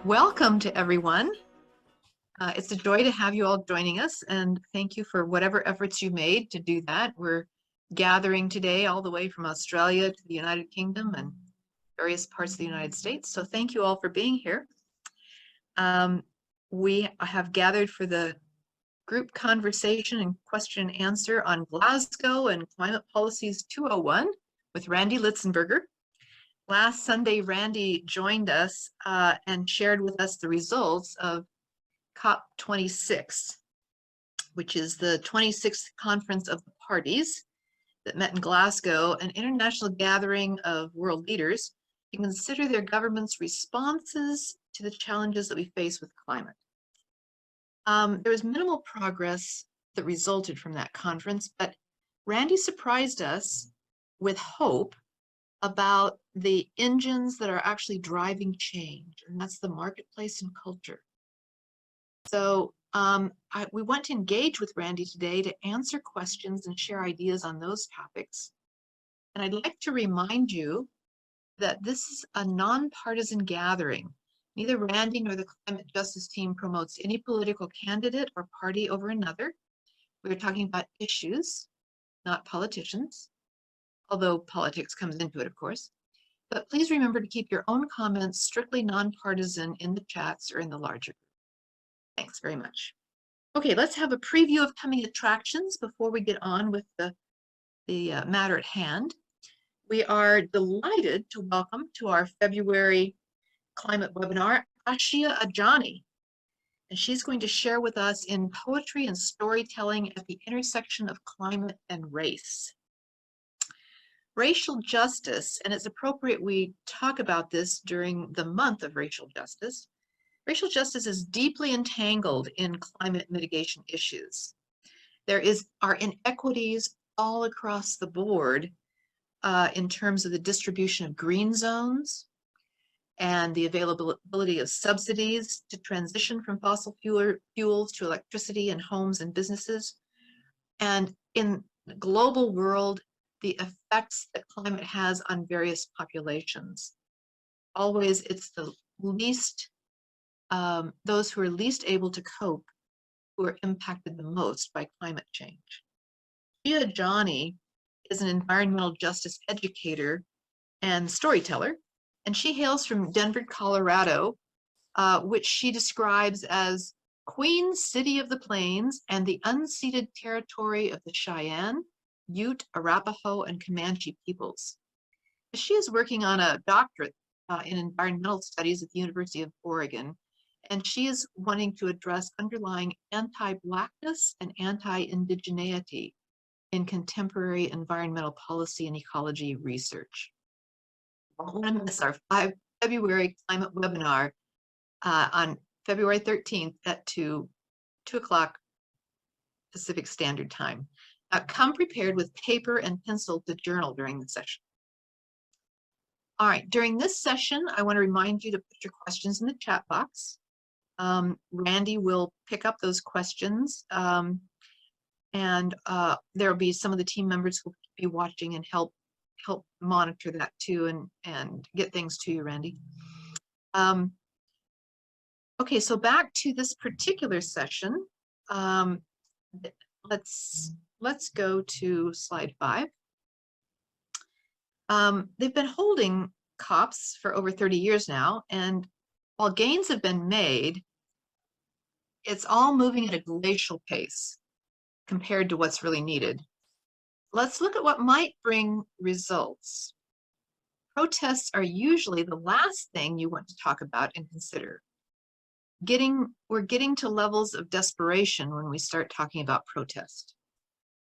Welcome to everyone. It's a joy to have you all joining us, and thank you for whatever efforts you made to do that. We're gathering today all the way from Australia to the United Kingdom and various parts of the United States. So thank you all for being here. We have gathered for the group conversation and question and answer on Glasgow and Climate Policies 201 with Randy Litzenberger. Last Sunday, Randy joined us and shared with us the results of COP26, which is the 26th Conference of the Parties that met in Glasgow, an international gathering of world leaders to consider their government's responses to the challenges that we face with climate. There was minimal progress that resulted from that conference, but Randy surprised us with hope about the engines that are actually driving change, and that's the marketplace and culture. So we want to engage with Randy today to answer questions and share ideas on those topics. And I'd like to remind you that this is a non-partisan gathering. Neither Randy nor the climate justice team promotes any political candidate or party over another. We're talking about issues, not politicians, although politics comes into it, of course. But please remember to keep your own comments strictly non-partisan in the chats or in the larger group. Thanks very much. Okay, let's have a preview of coming attractions before we get on with the matter at hand. We are delighted to welcome to our February climate webinar, Ashia Ajani. And she's going to share with us in poetry and storytelling at the intersection of climate and race. Racial justice, and it's appropriate we talk about this during the month of racial justice. Racial justice is deeply entangled in climate mitigation issues. There are inequities all across the board in terms of the distribution of green zones and the availability of subsidies to transition from fossil fuels to electricity in homes and businesses. And in the global world, the effects that climate has on various populations. Always, it's the least, those who are least able to cope who are impacted the most by climate change. Ashia Ajani is an environmental justice educator and storyteller, and she hails from Denver, Colorado, which she describes as Queen City of the Plains and the unceded territory of the Cheyenne, Ute, Arapaho, and Comanche peoples. She is working on a doctorate in environmental studies at the University of Oregon, and she is wanting to address underlying anti-Blackness and anti-indigeneity in contemporary environmental policy and ecology research. Don't want to miss our February climate webinar on February 13th at 2 o'clock Pacific Standard Time. Come prepared with paper and pencil to journal during the session. All right, during this session, I want to remind you to put your questions in the chat box. Randy will pick up those questions, and there will be some of the team members who will be watching and help monitor that too and get things to you, Randy. Okay, so back to this particular session. Let's go to slide 5. They've been holding COPs for over 30 years now, and while gains have been made, it's all moving at a glacial pace compared to what's really needed. Let's look at what might bring results. Protests are usually the last thing you want to talk about and consider. We're getting to levels of desperation when we start talking about protest.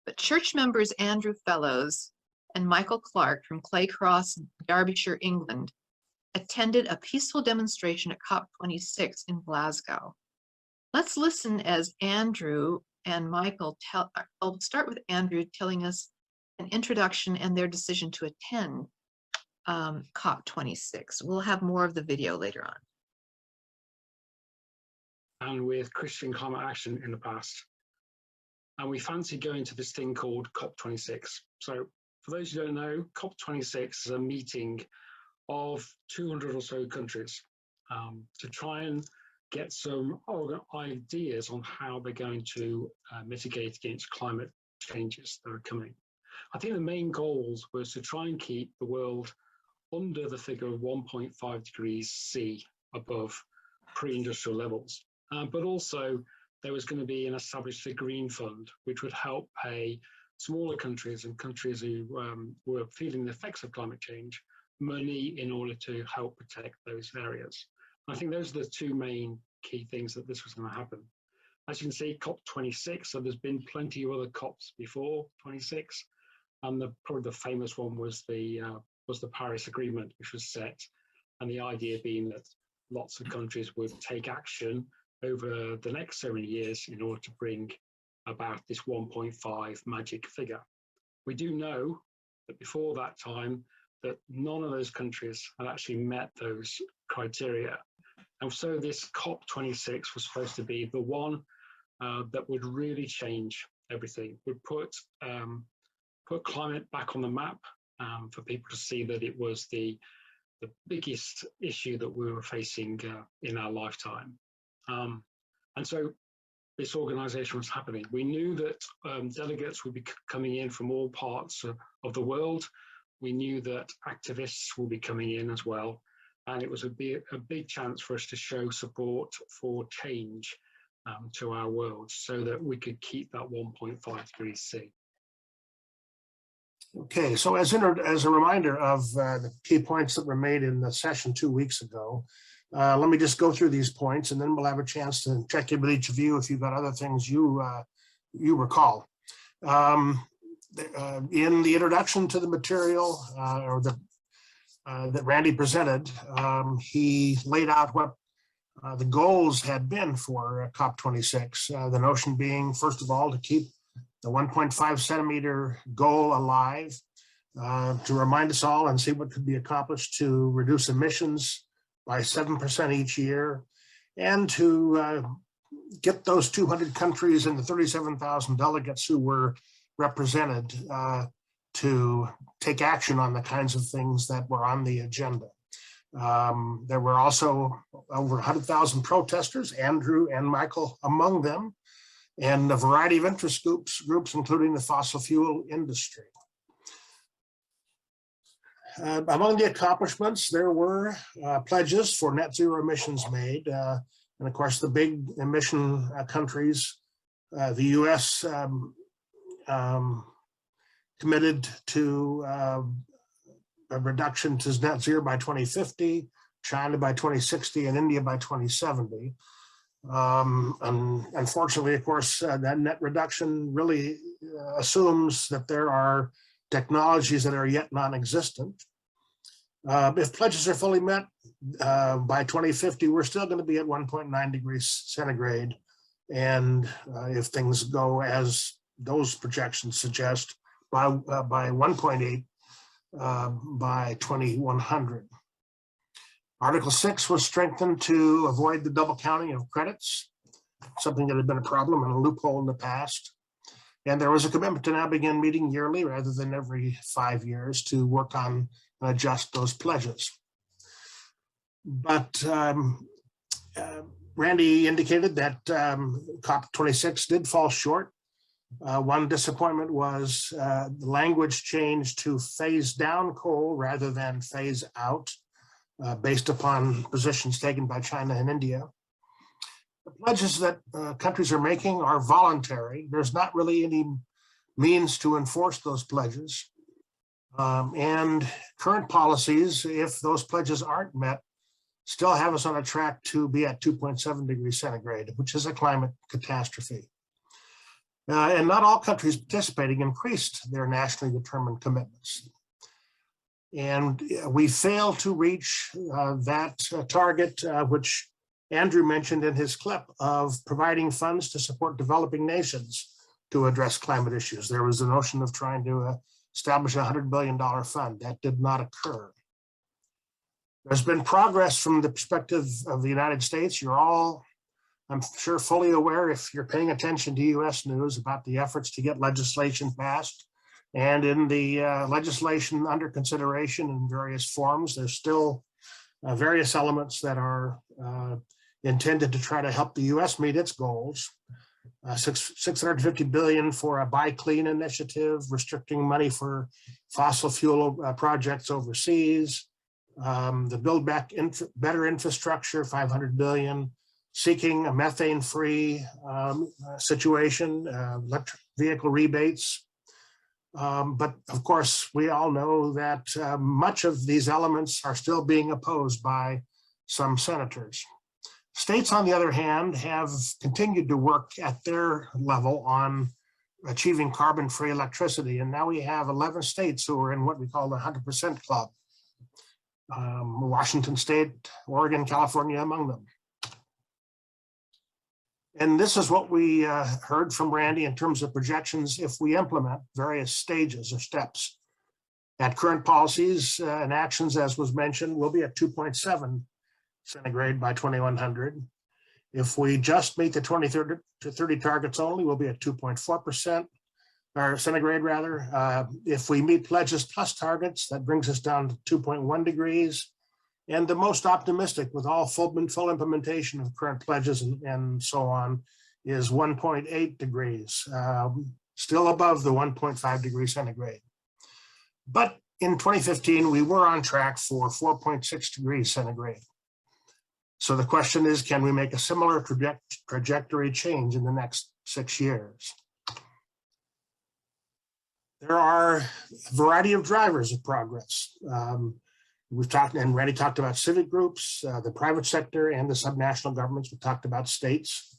But church members Andrew Fellows and Michael Clarke from Claycross, Derbyshire, England, attended a peaceful demonstration at COP26 in Glasgow. Let's listen as Andrew and Michael I'll start with Andrew telling us an introduction and their decision to attend COP26. We'll have more of the video later on. And with Christian Climate Action in the past. And we fancy going to this thing called COP26. So for those who don't know, COP26 is a meeting of 200 or so countries. to try and get some ideas on how they're going to mitigate against climate changes that are coming. I think the main goals was to try and keep the world under the figure of 1.5 degrees C above pre-industrial levels. But also there was going to be an established green fund, which would help pay smaller countries and countries who were feeling the effects of climate change money in order to help protect those areas. I think those are the two main key things that this was going to happen. As you can see, COP26, so there's been plenty of other COPs before 26, and probably the famous one was the Paris Agreement, which was set, and the idea being that lots of countries would take action over the next so many years in order to bring about this 1.5 magic figure. We do know that before that time, that none of those countries had actually met those criteria. And so this COP26 was supposed to be the one that would really change everything, would put climate back on the map for people to see that it was the biggest issue that we were facing in our lifetime. And so this organization was happening. We knew that delegates would be coming in from all parts of the world. We knew that activists will be coming in as well. And it was a big chance for us to show support for change to our world so that we could keep that 1.5 degrees C. Okay, so as a reminder of the key points that were made in the session 2 weeks ago, let me just go through these points, and then we'll have a chance to check in with each of you if you've got other things you recall. In the introduction to the material that Randy presented, he laid out what the goals had been for COP26. The notion being, first of all, to keep the 1.5 centimeter goal alive, to remind us all and see what could be accomplished to reduce emissions by 7% each year, and to get those 200 countries and the 37,000 delegates who were represented to take action on the kinds of things that were on the agenda. There were also over 100,000 protesters, Andrew and Michael among them, and a variety of interest groups including the fossil fuel industry. Among the accomplishments, there were pledges for net zero emissions made. And of course, the big emission countries, the US committed to a reduction to net zero by 2050, China by 2060, and India by 2070. And unfortunately, of course, that net reduction really assumes that there are technologies that are yet non-existent. If pledges are fully met by 2050, we're still going to be at 1.9 degrees centigrade. And if things go as those projections suggest, by 1.8 by 2100. Article 6 was strengthened to avoid the double counting of credits, something that had been a problem and a loophole in the past. And there was a commitment to now begin meeting yearly rather than every 5 years to work on and adjust those pledges. But Randy indicated that COP26 did fall short. One disappointment was the language changed to phase down coal rather than phase out, based upon positions taken by China and India. The pledges that countries are making are voluntary. There's not really any means to enforce those pledges. And current policies, if those pledges aren't met, still have us on a track to be at 2.7 degrees centigrade, which is a climate catastrophe. And not all countries participating increased their nationally determined commitments. And we failed to reach that target, which Andrew mentioned in his clip, of providing funds to support developing nations to address climate issues. There was the notion of trying to establish a $100 billion fund. That did not occur. There's been progress from the perspective of the United States. You're all, I'm sure, fully aware, if you're paying attention to US news, about the efforts to get legislation passed. And in the legislation under consideration in various forms, there's still various elements that are intended to try to help the US meet its goals. $650 billion for a Buy Clean initiative, restricting money for fossil fuel projects overseas, the Build Back Better infrastructure, $500 billion, seeking a methane-free situation, electric vehicle rebates. But of course, we all know that much of these elements are still being opposed by some senators. States, on the other hand, have continued to work at their level on achieving carbon-free electricity. And now we have 11 states who are in what we call the 100% club. Washington State, Oregon, California among them. And this is what we heard from Randy in terms of projections if we implement various stages or steps. At current policies and actions, as was mentioned, we'll be at 2.7 centigrade by 2100. If we just meet the 2030 to 30 targets only, we'll be at 2.4%, or centigrade rather. If we meet pledges plus targets, that brings us down to 2.1 degrees. And the most optimistic, with all full implementation of current pledges and so on, is 1.8 degrees, still above the 1.5 degree centigrade. But in 2015, we were on track for 4.6 degrees centigrade. So the question is, can we make a similar trajectory change in the next 6 years? There are a variety of drivers of progress. We've talked, and Randy talked about civic groups, the private sector, and the subnational governments. We talked about states.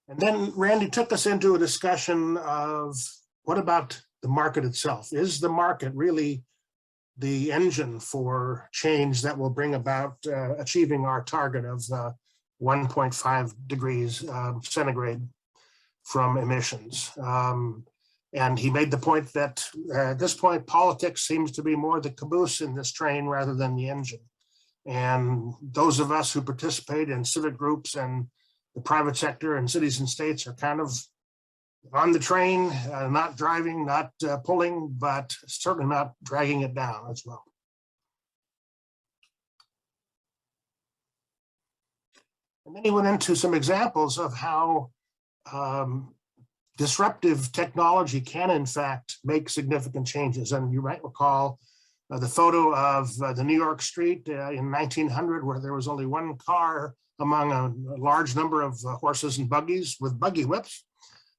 And then Randy took us into a discussion of what about the market itself? Is the market really the engine for change that will bring about achieving our target of 1.5 degrees centigrade from emissions? And he made the point that at this point, politics seems to be more the caboose in this train rather than the engine. And those of us who participate in civic groups and the private sector and cities and states are kind of on the train, not driving, not pulling, but certainly not dragging it down as well. And then he went into some examples of how disruptive technology can, in fact, make significant changes. And you might recall the photo of the New York street in 1900, where there was only one car among a large number of horses and buggies with buggy whips.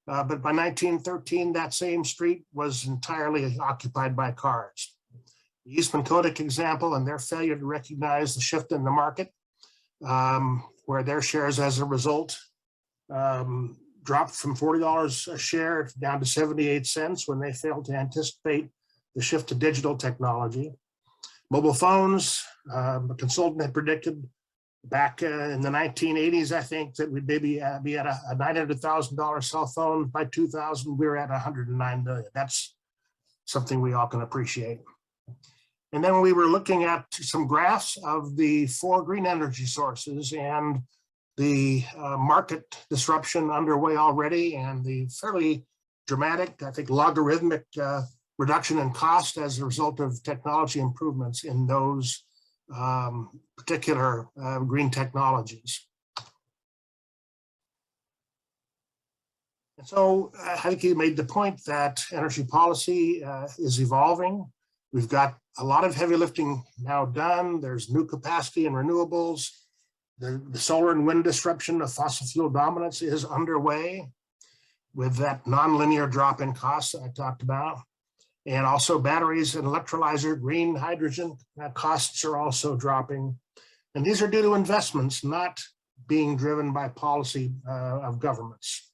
But by 1913, that same street was entirely occupied by cars. The Eastman Kodak example and their failure to recognize the shift in the market, where their shares as a result dropped from $40 a share down to 78 cents when they failed to anticipate the shift to digital technology. Mobile phones, a consultant had predicted back in the 1980s, I think, that we'd maybe be at a $900,000 cell phone. By 2000, we were at 109 million. That's something we all can appreciate. And then we were looking at some graphs of the 4 green energy sources and the market disruption underway already, and the fairly dramatic, I think, logarithmic reduction in cost as a result of technology improvements in those particular green technologies. And so I think he made the point that energy policy is evolving. We've got a lot of heavy lifting now done. There's new capacity in renewables. The solar and wind disruption of fossil fuel dominance is underway with that nonlinear drop in costs that I talked about. And also batteries and electrolyzer, green hydrogen costs are also dropping. And these are due to investments, not being driven by policy of governments.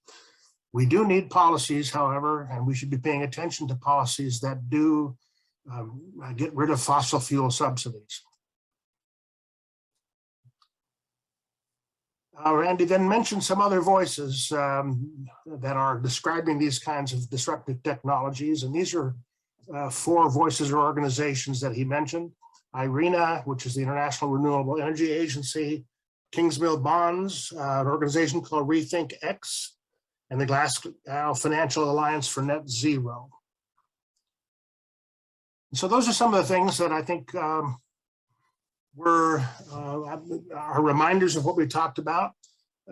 We do need policies, however, and we should be paying attention to policies that do get rid of fossil fuel subsidies. Randy then mentioned some other voices that are describing these kinds of disruptive technologies, and these are 4 voices or organizations that he mentioned: IRENA, which is the International Renewable Energy Agency; Kingsmill Bonds, an organization called Rethink X, and the Glasgow Financial Alliance for Net Zero. So those are some of the things that I think were are reminders of what we talked about.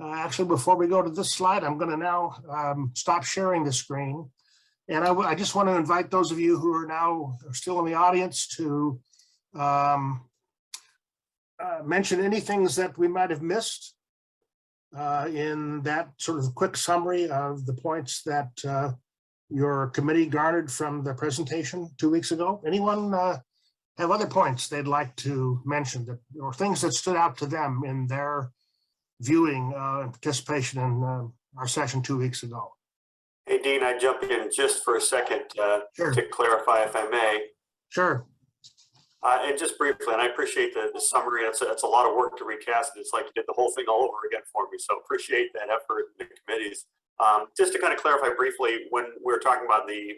Actually, before we go to this slide, I'm going to now stop sharing the screen. And I just want to invite those of you who are now still in the audience to mention any things that we might have missed in that sort of quick summary of the points that your committee garnered from the presentation 2 weeks ago. Anyone have other points they'd like to mention that, or things that stood out to them in their viewing and participation in our session 2 weeks ago? Hey, Dean, I jump in just for a second Sure. to clarify, if I may. Sure. And just briefly, and I appreciate the summary. It's a lot of work to recast it. It's like you did the whole thing all over again for me. So appreciate that effort in the committees. Just to kind of clarify briefly, when we were talking about the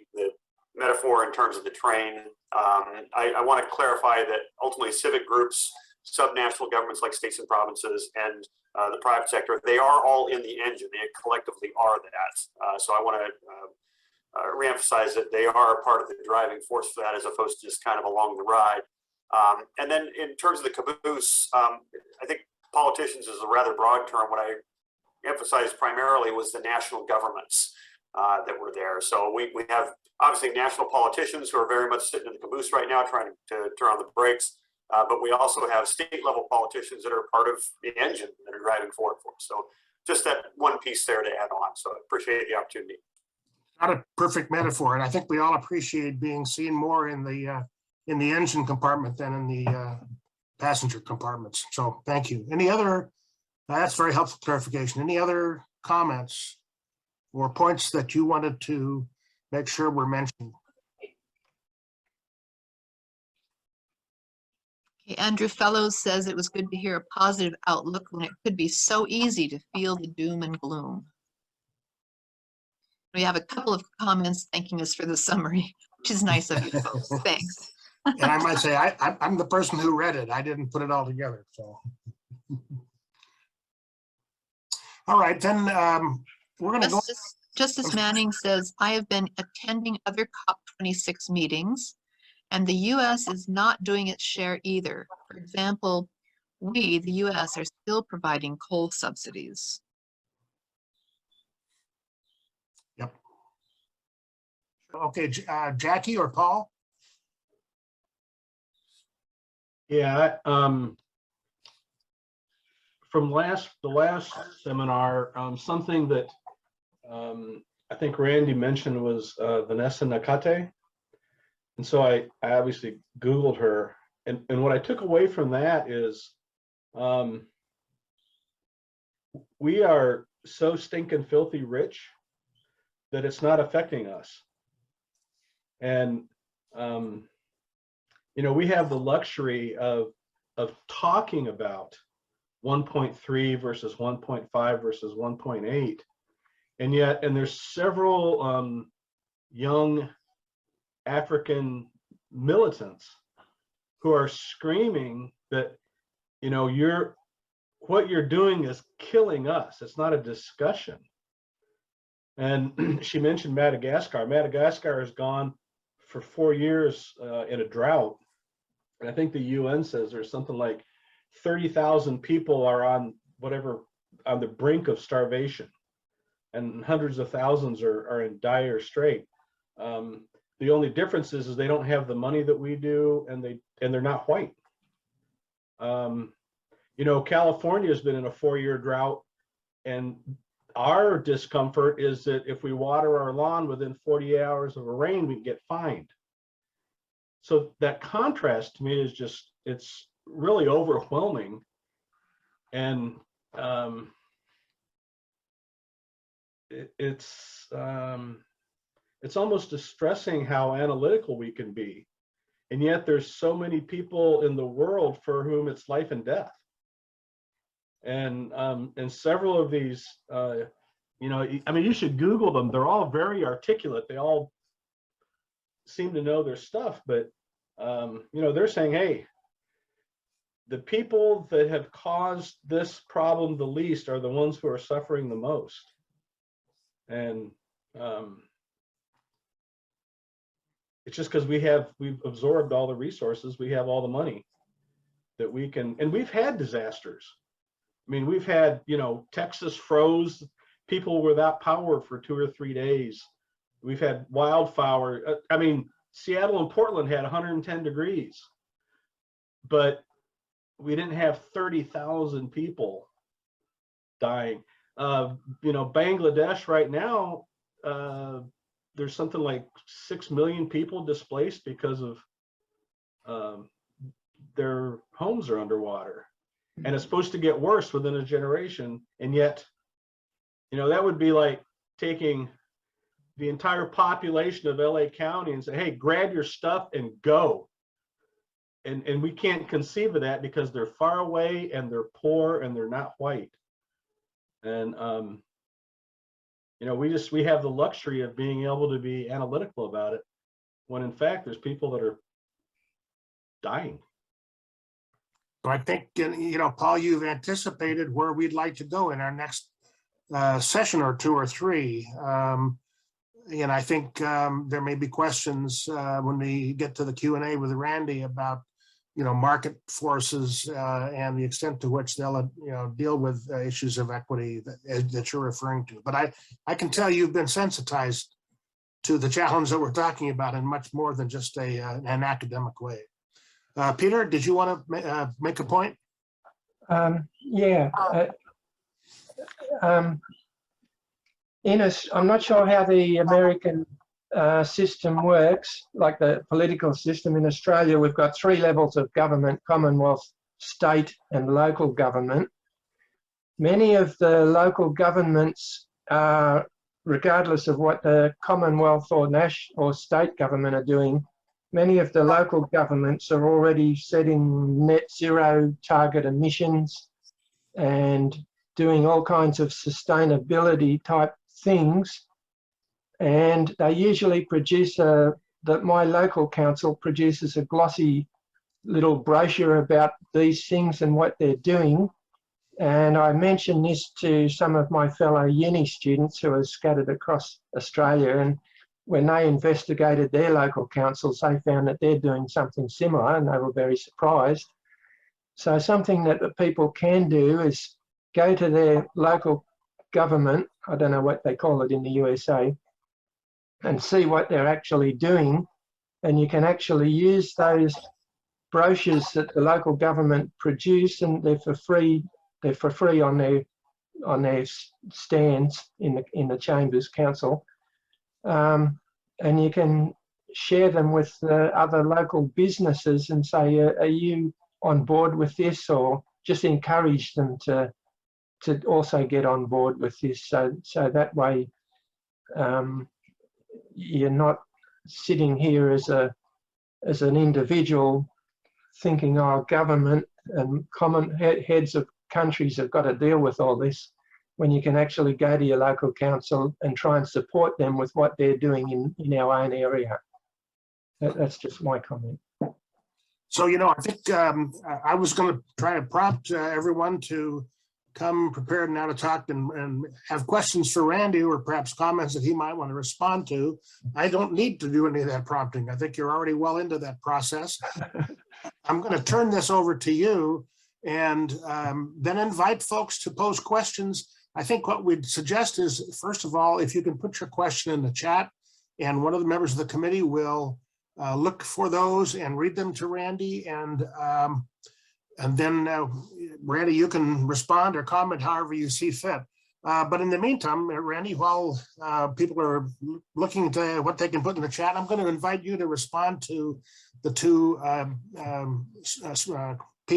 metaphor in terms of the train, I want to clarify that ultimately civic groups, subnational governments like states and provinces, and the private sector, they are all in the engine. They collectively are that. So I want to reemphasize that they are a part of the driving force for that, as opposed to just kind of along the ride. And then in terms of the caboose, I think politicians is a rather broad term. What I emphasized primarily was the national governments that were there. So we have obviously national politicians who are very much sitting in the caboose right now, trying to turn on the brakes. But we also have state level politicians that are part of the engine that are driving forward for us. So just that one piece there to add on. So I appreciate the opportunity. Not a perfect metaphor, and I think we all appreciate being seen more in the engine compartment than in the passenger compartments. So thank you. Any other? That's very helpful clarification. Any other comments or points that you wanted to make sure were mentioned? Okay, Andrew Fellows says it was good to hear a positive outlook when it could be so easy to feel the doom and gloom. We have a couple of comments thanking us for the summary, which is nice of you folks. Thanks. And I might say, I'm the person who read it. I didn't put it all together, so. All right, then we're going to go. Justice Manning says, I have been attending other COP26 meetings, and the US is not doing its share either. For example, we, the US, are still providing coal subsidies. Yep. Okay, Jackie or Paul? Yeah, from the last seminar, something that I think Randy mentioned was Vanessa Nakate. And so I obviously Googled her, and what I took away from that is we are so stinking filthy rich that it's not affecting us. And you know, we have the luxury of talking about 1.3 versus 1.5 versus 1.8, and there's several young African militants who are screaming that, you know, what you're doing is killing us. It's not a discussion. And she mentioned Madagascar. Madagascar has gone for 4 years in a drought. And I think the UN says there's something like 30,000 people are on the brink of starvation, and hundreds of thousands are in dire strait. The only difference is they don't have the money that we do, and they're not white. You know, California has been in a 4-year drought, and our discomfort is that if we water our lawn within 48 hours of a rain, we get fined. So that contrast to me is just, it's really overwhelming. And it's almost distressing how analytical we can be. And yet there's so many people in the world for whom it's life and death. And several of these, you know, I mean, you should Google them. They're all very articulate. They all seem to know their stuff, but you know, they're saying, hey, the people that have caused this problem the least are the ones who are suffering the most. And It's just because we've absorbed all the resources, we have all the money that we can, and we've had disasters. I mean, we've had, Texas froze, people without power for 2 or 3 days. We've had wildfire. I mean, Seattle and Portland had 110 degrees, but we didn't have 30,000 people dying. Bangladesh right now, there's something like 6 million people displaced because of their homes are underwater, and it's supposed to get worse within a generation. And yet, that would be like taking the entire population of LA County and say, hey, grab your stuff and go. And we can't conceive of that because they're far away and they're poor and they're not white. And we have the luxury of being able to be analytical about it, when in fact there's people that are dying. I think, Paul, you've anticipated where we'd like to go in our next session or 2 or 3. And I think there may be questions when we get to the Q&A with Randy about, market forces and the extent to which they'll, deal with issues of equity that you're referring to. But I can tell you've been sensitized to the challenge that we're talking about in much more than just an academic way. Peter, did you want to make a point? Yeah. I'm not sure how the American system works, like the political system. In Australia, we've got 3 levels of government: Commonwealth, state and local government. Many of the local governments, regardless of what the Commonwealth or state government are doing, many of the local governments are already setting net zero target emissions and doing all kinds of sustainability type things. And they usually produce my local council produces a glossy little brochure about these things and what they're doing. And I mentioned this to some of my fellow uni students who are scattered across Australia, and when they investigated their local councils, they found that they're doing something similar, and they were very surprised. So something that the people can do is go to their local government, I don't know what they call it in the USA, and see what they're actually doing. And you can actually use those brochures that the local government produce, and they're for free. They're for free on their stands in the Chambers Council. And you can share them with other local businesses and say, are you on board with this? Or just encourage them to also get on board with this. So that way you're not sitting here as an individual thinking, oh, government and common heads of countries have got to deal with all this, when you can actually go to your local council and try and support them with what they're doing in our own area. That's just my comment. So, I think I was going to try to prompt everyone to come prepared now to talk and have questions for Randy, or perhaps comments that he might want to respond to. I don't need to do any of that prompting. I think you're already well into that process. I'm going to turn this over to you and then invite folks to pose questions. I think what we'd suggest is, first of all, if you can put your question in the chat, and one of the members of the committee will look for those and read them to Randy, and then Randy, you can respond or comment however you see fit. But in the meantime, Randy, while people are looking to what they can put in the chat, I'm going to invite you to respond to the 2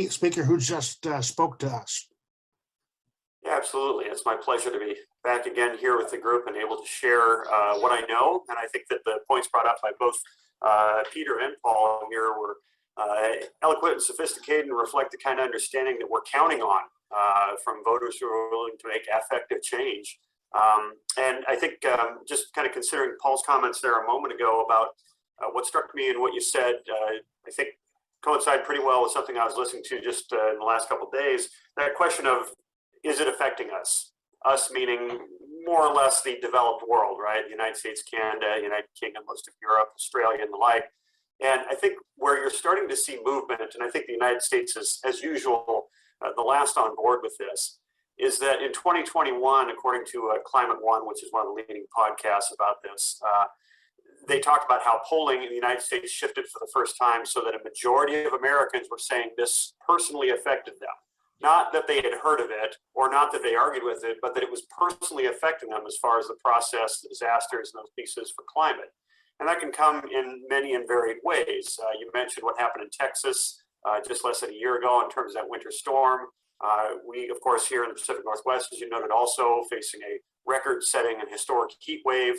speaker who just spoke to us. Yeah, absolutely. It's my pleasure to be back again here with the group and able to share what I know. And I think that the points brought up by both Peter and Paul here were eloquent and sophisticated and reflect the kind of understanding that we're counting on from voters who are willing to make effective change. And I think just kind of considering Paul's comments there a moment ago about what struck me and what you said, I think coincide pretty well with something I was listening to just in the last couple of days. That question of, is it affecting us? Us meaning more or less the developed world, right? The United States, Canada, United Kingdom, most of Europe, Australia, and the like. And I think where you're starting to see movement, and I think the United States is, as usual, the last on board with this, is that in 2021, according to Climate One, which is one of the leading podcasts about this, they talked about how polling in the United States shifted for the first time so that a majority of Americans were saying this personally affected them. Not that they had heard of it or not that they argued with it, but that it was personally affecting them as far as the process, the disasters, and those pieces for climate. And that can come in many and varied ways. You mentioned what happened in Texas just less than a year ago in terms of that winter storm. We, of course, here in the Pacific Northwest, as you noted, also facing a record-setting and historic heat wave,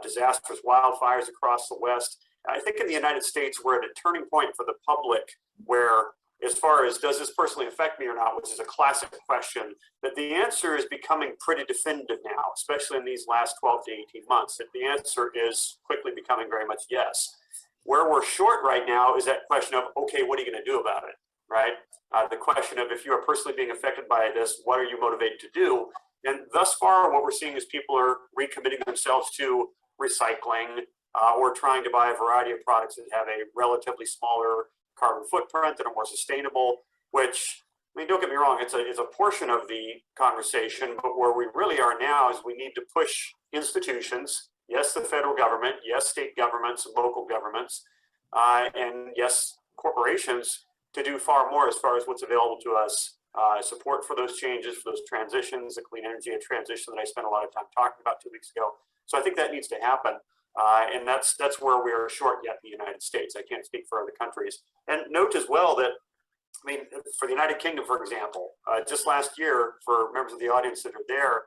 disastrous wildfires across the West. I think in the United States, we're at a turning point for the public where, as far as does this personally affect me or not, which is a classic question, that the answer is becoming pretty definitive now, especially in these last 12 to 18 months, that the answer is quickly becoming very much yes. Where we're short right now is that question of, okay, what are you going to do about it, right? The question of if you are personally being affected by this, what are you motivated to do? And thus far, what we're seeing is people are recommitting themselves to recycling or trying to buy a variety of products that have a relatively smaller carbon footprint that are more sustainable, which, I mean, don't get me wrong, it's a portion of the conversation, but where we really are now is we need to push institutions, yes, the federal government, yes, state governments and local governments, and yes, corporations, to do far more as far as what's available to us. Support for those changes, for those transitions, the clean energy and transition that I spent a lot of time talking about 2 weeks ago. So I think that needs to happen. And that's where we're short yet in the United States. I can't speak for other countries. And note as well that, I mean, for the United Kingdom, for example, just last year, for members of the audience that are there,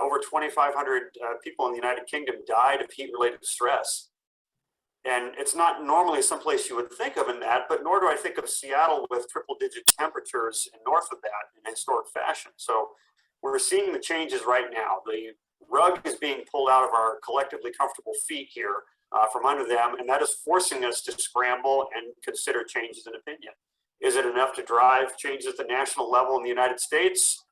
over 2,500 people in the United Kingdom died of heat-related stress. And it's not normally someplace you would think of in that, but nor do I think of Seattle with triple-digit temperatures and north of that in historic fashion. So we're seeing the changes right now. The rug is being pulled out of our collectively comfortable feet here from under them, and that is forcing us to scramble and consider changes in opinion. Is it enough to drive changes at the national level in the United States?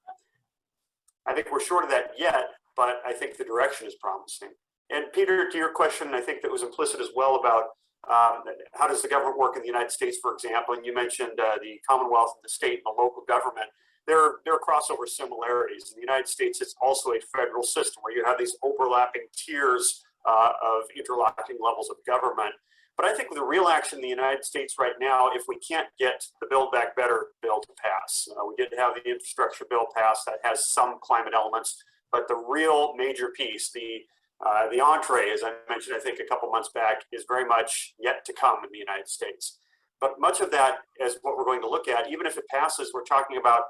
I think we're short of that yet, but I think the direction is promising. And Peter, to your question, I think that was implicit as well about how does the government work in the United States, for example, and you mentioned the Commonwealth and the state and the local government. There are crossover similarities. In the United States, it's also a federal system where you have these overlapping tiers of interlocking levels of government. But I think the real action in the United States right now, if we can't get the Build Back Better bill to pass, we did have the infrastructure bill passed that has some climate elements, but the real major piece, the entree, as I mentioned, I think a couple months back, is very much yet to come in the United States. But much of that is what we're going to look at. Even if it passes, we're talking about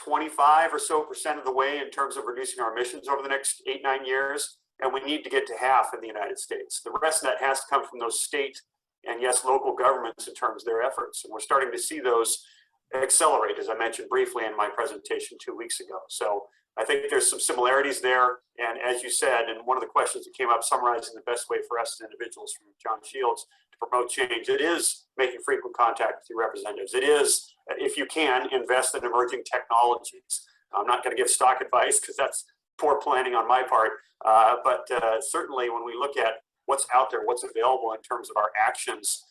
25% or so of the way in terms of reducing our emissions over the next 8-9 years. And we need to get to half in the United States. The rest of that has to come from those state and yes, local governments in terms of their efforts. And we're starting to see those accelerate, as I mentioned briefly in my presentation 2 weeks ago. So I think there's some similarities there. And as you said, and one of the questions that came up summarizing the best way for us as individuals from John Shields to promote change, it is making frequent contact with your representatives. It is, if you can, invest in emerging technologies. I'm not going to give stock advice because that's poor planning on my part. But certainly when we look at what's out there, what's available in terms of our actions,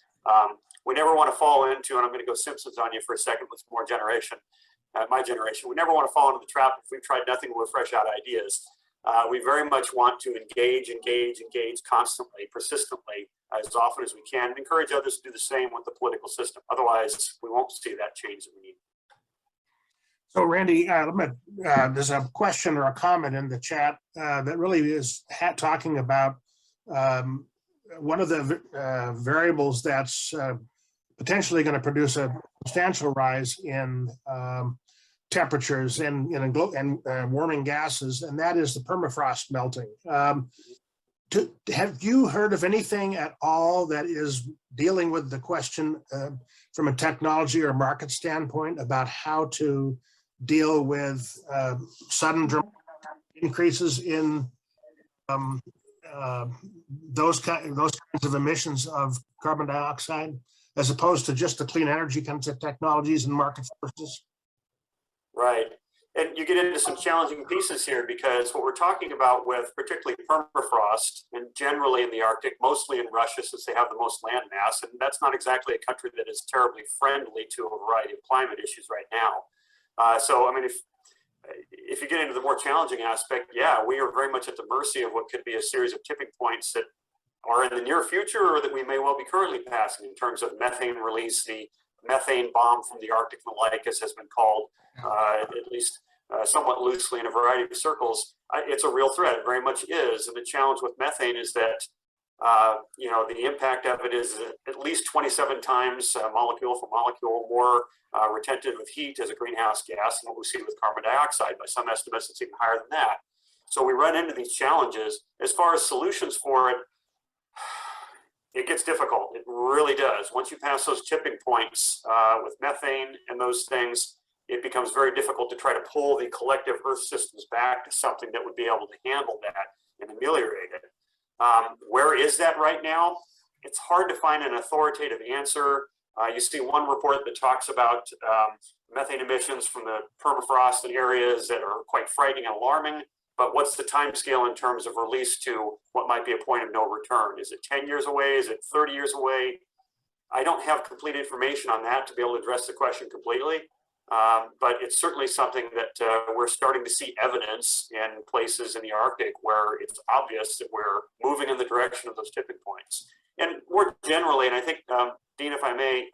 we never want to fall into, and I'm going to go Simpsons on you for a second with more generation, my generation, we never want to fall into the trap if we've tried nothing but fresh out ideas. We very much want to engage constantly, persistently, as often as we can, encourage others to do the same with the political system. Otherwise, we won't see that change that we need. So Randy, there's a question or a comment in the chat that really is talking about one of the variables that's potentially going to produce a substantial rise in temperatures and warming gases, and that is the permafrost melting. Have you heard of anything at all that is dealing with the question from a technology or market standpoint about how to deal with sudden increases in those kinds of emissions of carbon dioxide, as opposed to just the clean energy kinds of technologies and market forces? Right. And you get into some challenging pieces here, because what we're talking about with particularly permafrost, and generally in the Arctic, mostly in Russia since they have the most land mass, and that's not exactly a country that is terribly friendly to a variety of climate issues right now. So I mean, if you get into the more challenging aspect, yeah, we are very much at the mercy of what could be a series of tipping points that are in the near future, or that we may well be currently passing, in terms of methane release, the methane bomb from the Arctic and the like, as has been called, at least somewhat loosely in a variety of circles. It's a real threat, it very much is. And the challenge with methane is that, you know, the impact of it is at least 27 times molecule for molecule more retentive of heat as a greenhouse gas than what we see with carbon dioxide. By some estimates, it's even higher than that. So we run into these challenges. As far as solutions for it, it gets difficult. It really does. Once you pass those tipping points with methane and those things, it becomes very difficult to try to pull the collective Earth systems back to something that would be able to handle that and ameliorate it. Where is that right now? It's hard to find an authoritative answer. You see one report that talks about methane emissions from the permafrost in areas that are quite frightening and alarming. But what's the time scale in terms of release to what might be a point of no return? Is it 10 years away? Is it 30 years away? I don't have complete information on that to be able to address the question completely. But it's certainly something that we're starting to see evidence in places in the Arctic where it's obvious that we're moving in the direction of those tipping points. And more generally, and I think, Dean, if I may,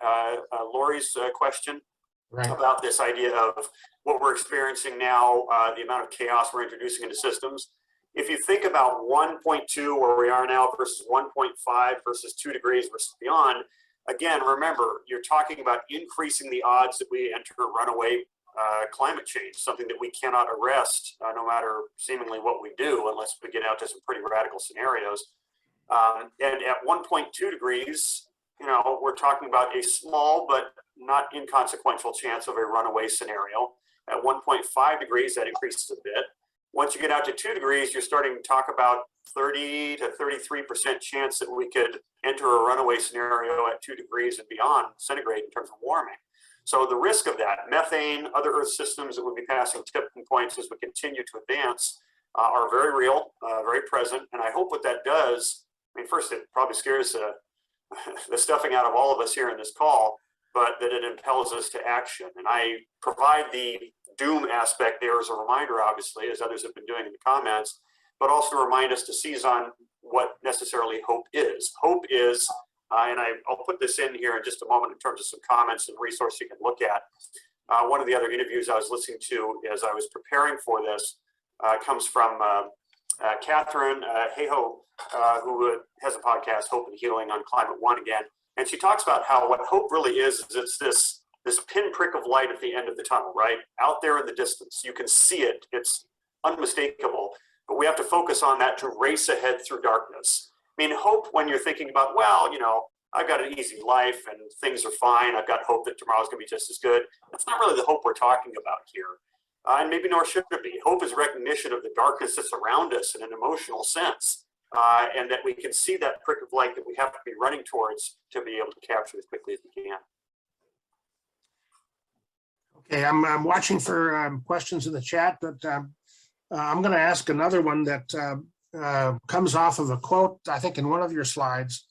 Lori's question about this idea of what we're experiencing now, the amount of chaos we're introducing into systems. If you think about 1.2 where we are now versus 1.5 versus 2 degrees versus beyond, again, remember, you're talking about increasing the odds that we enter runaway climate change, something that we cannot arrest no matter seemingly what we do, unless we get out to some pretty radical scenarios. And at 1.2 degrees, you know, we're talking about a small but not inconsequential chance of a runaway scenario. At 1.5 degrees, that increases a bit. Once you get out to 2 degrees, you're starting to talk about 30 to 33% chance that we could enter a runaway scenario at 2 degrees and beyond centigrade in terms of warming. So the risk of that, methane, other Earth systems that would be passing tipping points as we continue to advance, are very real, very present. And I hope what that does, I mean, first, it probably scares the stuffing out of all of us here in this call, but that it impels us to action. And I provide the doom aspect there as a reminder, obviously, as others have been doing in the comments, but also remind us to seize on what necessarily hope is. Hope is, and I'll put this in here in just a moment in terms of some comments and resources you can look at. One of the other interviews I was listening to as I was preparing for this comes from Catherine Hayhoe, who has a podcast, Hope and Healing, on Climate One again. And she talks about how what hope really is it's this pinprick of light at the end of the tunnel, right? Out there in the distance. You can see it. It's unmistakable. But we have to focus on that to race ahead through darkness. I mean, hope when you're thinking about, well, you know, I've got an easy life and things are fine. I've got hope that tomorrow's going to be just as good. That's not really the hope we're talking about here. And maybe nor should it be. Hope is recognition of the darkness that's around us in an emotional sense. And that we can see that prick of light that we have to be running towards to be able to capture as quickly as we can. Okay, I'm watching for questions in the chat, but I'm going to ask another one that comes off of a quote, I think, in one of your slides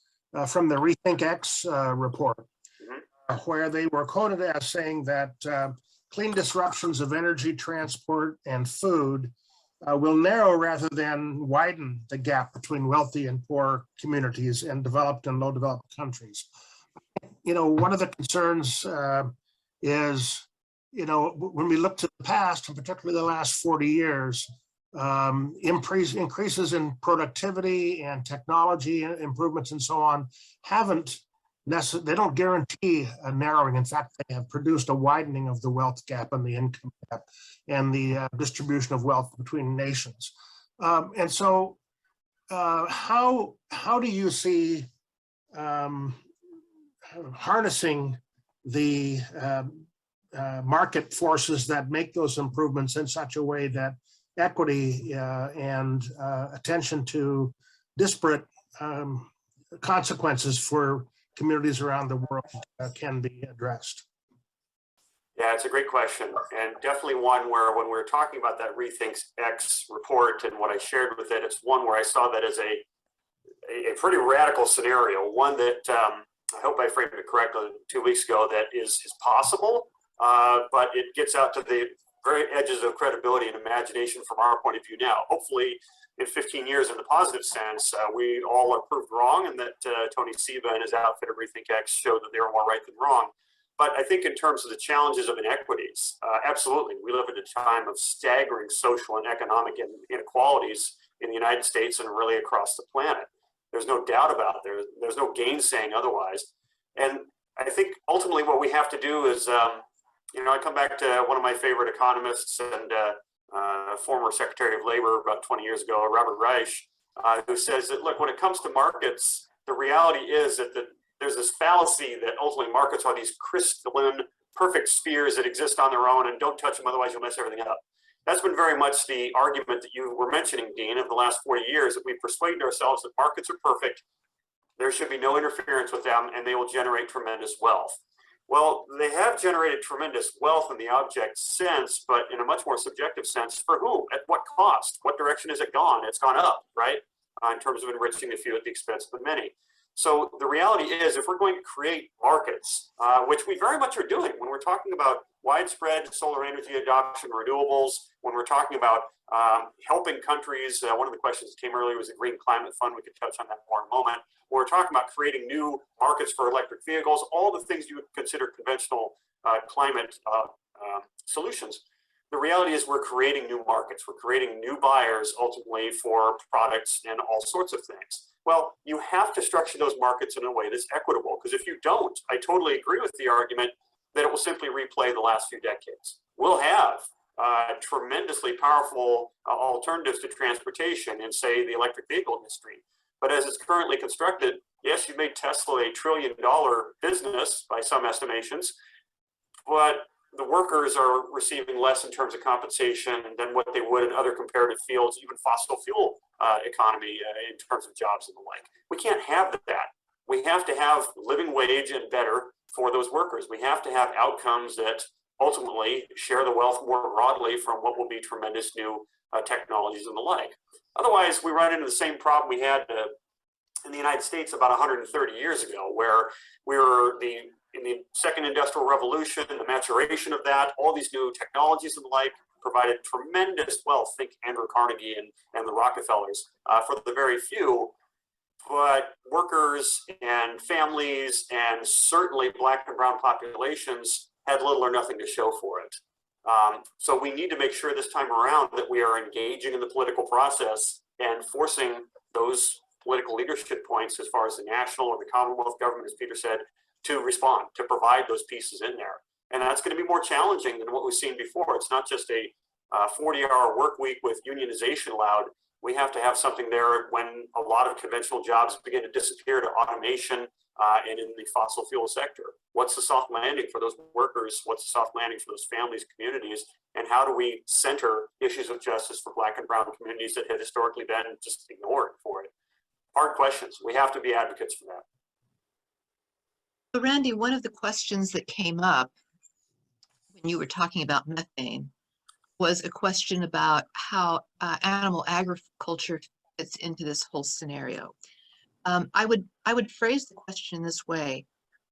from the Rethink X report, where they were quoted as saying that clean disruptions of energy, transport, and food will narrow rather than widen the gap between wealthy and poor communities and developed and low developed countries. You know, one of the concerns is, you know, when we look to the past, and particularly the last 40 years, increases in productivity and technology improvements and so on they don't guarantee a narrowing. In fact, they have produced a widening of the wealth gap and the income gap and the distribution of wealth between nations. And so how do you see harnessing the market forces that make those improvements in such a way that equity and attention to disparate consequences for communities around the world can be addressed? Yeah, it's a great question, and definitely one where when we were talking about that Rethink X report and what I shared with it, it's one where I saw that as a pretty radical scenario, one that I hope I framed it correctly 2 weeks ago, that is possible, but it gets out to the very edges of credibility and imagination from our point of view now. Hopefully, in 15 years, in the positive sense, we all are proved wrong, and that Tony Seba and his outfit at Rethink X showed that they were more right than wrong. But I think in terms of the challenges of inequities, absolutely, we live at a time of staggering social and economic inequalities in the United States and really across the planet. There's no doubt about it. There's no gainsaying otherwise. And I think ultimately what we have to do is, you know, I come back to one of my favorite economists and former Secretary of Labor about 20 years ago, Robert Reich, who says that, look, when it comes to markets, the reality is that there's this fallacy that ultimately markets are these crystalline, perfect spheres that exist on their own and don't touch them, otherwise you'll mess everything up. That's been very much the argument that you were mentioning, Dean, of the last 40 years, that we've persuaded ourselves that markets are perfect, there should be no interference with them, and they will generate tremendous wealth. Well, they have generated tremendous wealth in the object sense, but in a much more subjective sense, for whom? At what cost? What direction has it gone? It's gone up, right? In terms of enriching the few at the expense of the many. So the reality is, if we're going to create markets, which we very much are doing when we're talking about widespread solar energy adoption, renewables, when we're talking about helping countries, one of the questions that came earlier was the Green Climate Fund. We could touch on that more in a moment. When we're talking about creating new markets for electric vehicles, all the things you would consider conventional climate solutions. The reality is we're creating new markets. We're creating new buyers ultimately for products and all sorts of things. Well, you have to structure those markets in a way that's equitable, because if you don't, I totally agree with the argument that it will simply replay the last few decades. We'll have tremendously powerful alternatives to transportation in, say, the electric vehicle industry. But as it's currently constructed, yes, you made Tesla a $1 trillion business by some estimations, but the workers are receiving less in terms of compensation than what they would in other comparative fields, even fossil fuel economy in terms of jobs and the like. We can't have that. We have to have living wage and better for those workers. We have to have outcomes that ultimately share the wealth more broadly from what will be tremendous new technologies and the like. Otherwise, we run into the same problem we had in the United States about 130 years ago, where we were in the second industrial revolution, the maturation of that, all these new technologies and the like provided tremendous wealth. Think Andrew Carnegie and the Rockefellers for the very few, but workers and families and certainly Black and brown populations had little or nothing to show for it. So we need to make sure this time around that we are engaging in the political process and forcing those political leadership points as far as the national or the Commonwealth government, as Peter said, to respond, to provide those pieces in there. And that's going to be more challenging than what we've seen before. It's not just a 40-hour work week with unionization allowed. We have to have something there when a lot of conventional jobs begin to disappear to automation and in the fossil fuel sector. What's the soft landing for those workers? What's the soft landing for those families, communities? And how do we center issues of justice for Black and brown communities that have historically been just ignored for it? Hard questions. We have to be advocates for that. So Randy, one of the questions that came up when you were talking about methane was a question about how animal agriculture fits into this whole scenario. I would phrase the question this way.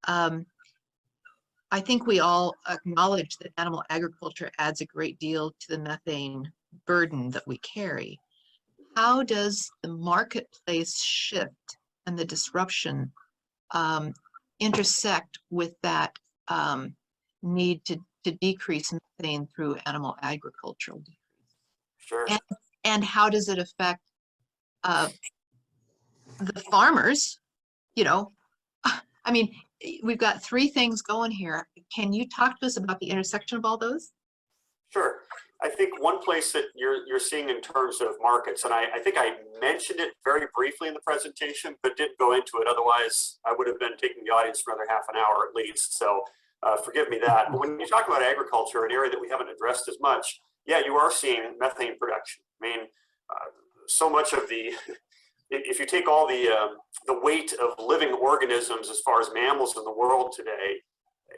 I think we all acknowledge that animal agriculture adds a great deal to the methane burden that we carry. How does the marketplace shift and the disruption intersect with that need to decrease methane through animal agricultural decrease? Sure. And how does it affect the farmers? You know, I mean, we've got three things going here. Can you talk to us about the intersection of all those? Sure. I think one place that you're seeing in terms of markets, and I think I mentioned it very briefly in the presentation, but didn't go into it. Otherwise, I would have been taking the audience for another half an hour at least. So forgive me that. But when you talk about agriculture, an area that we haven't addressed as much, yeah, you are seeing methane production. I mean, so much of the, if you take all the weight of living organisms as far as mammals in the world today,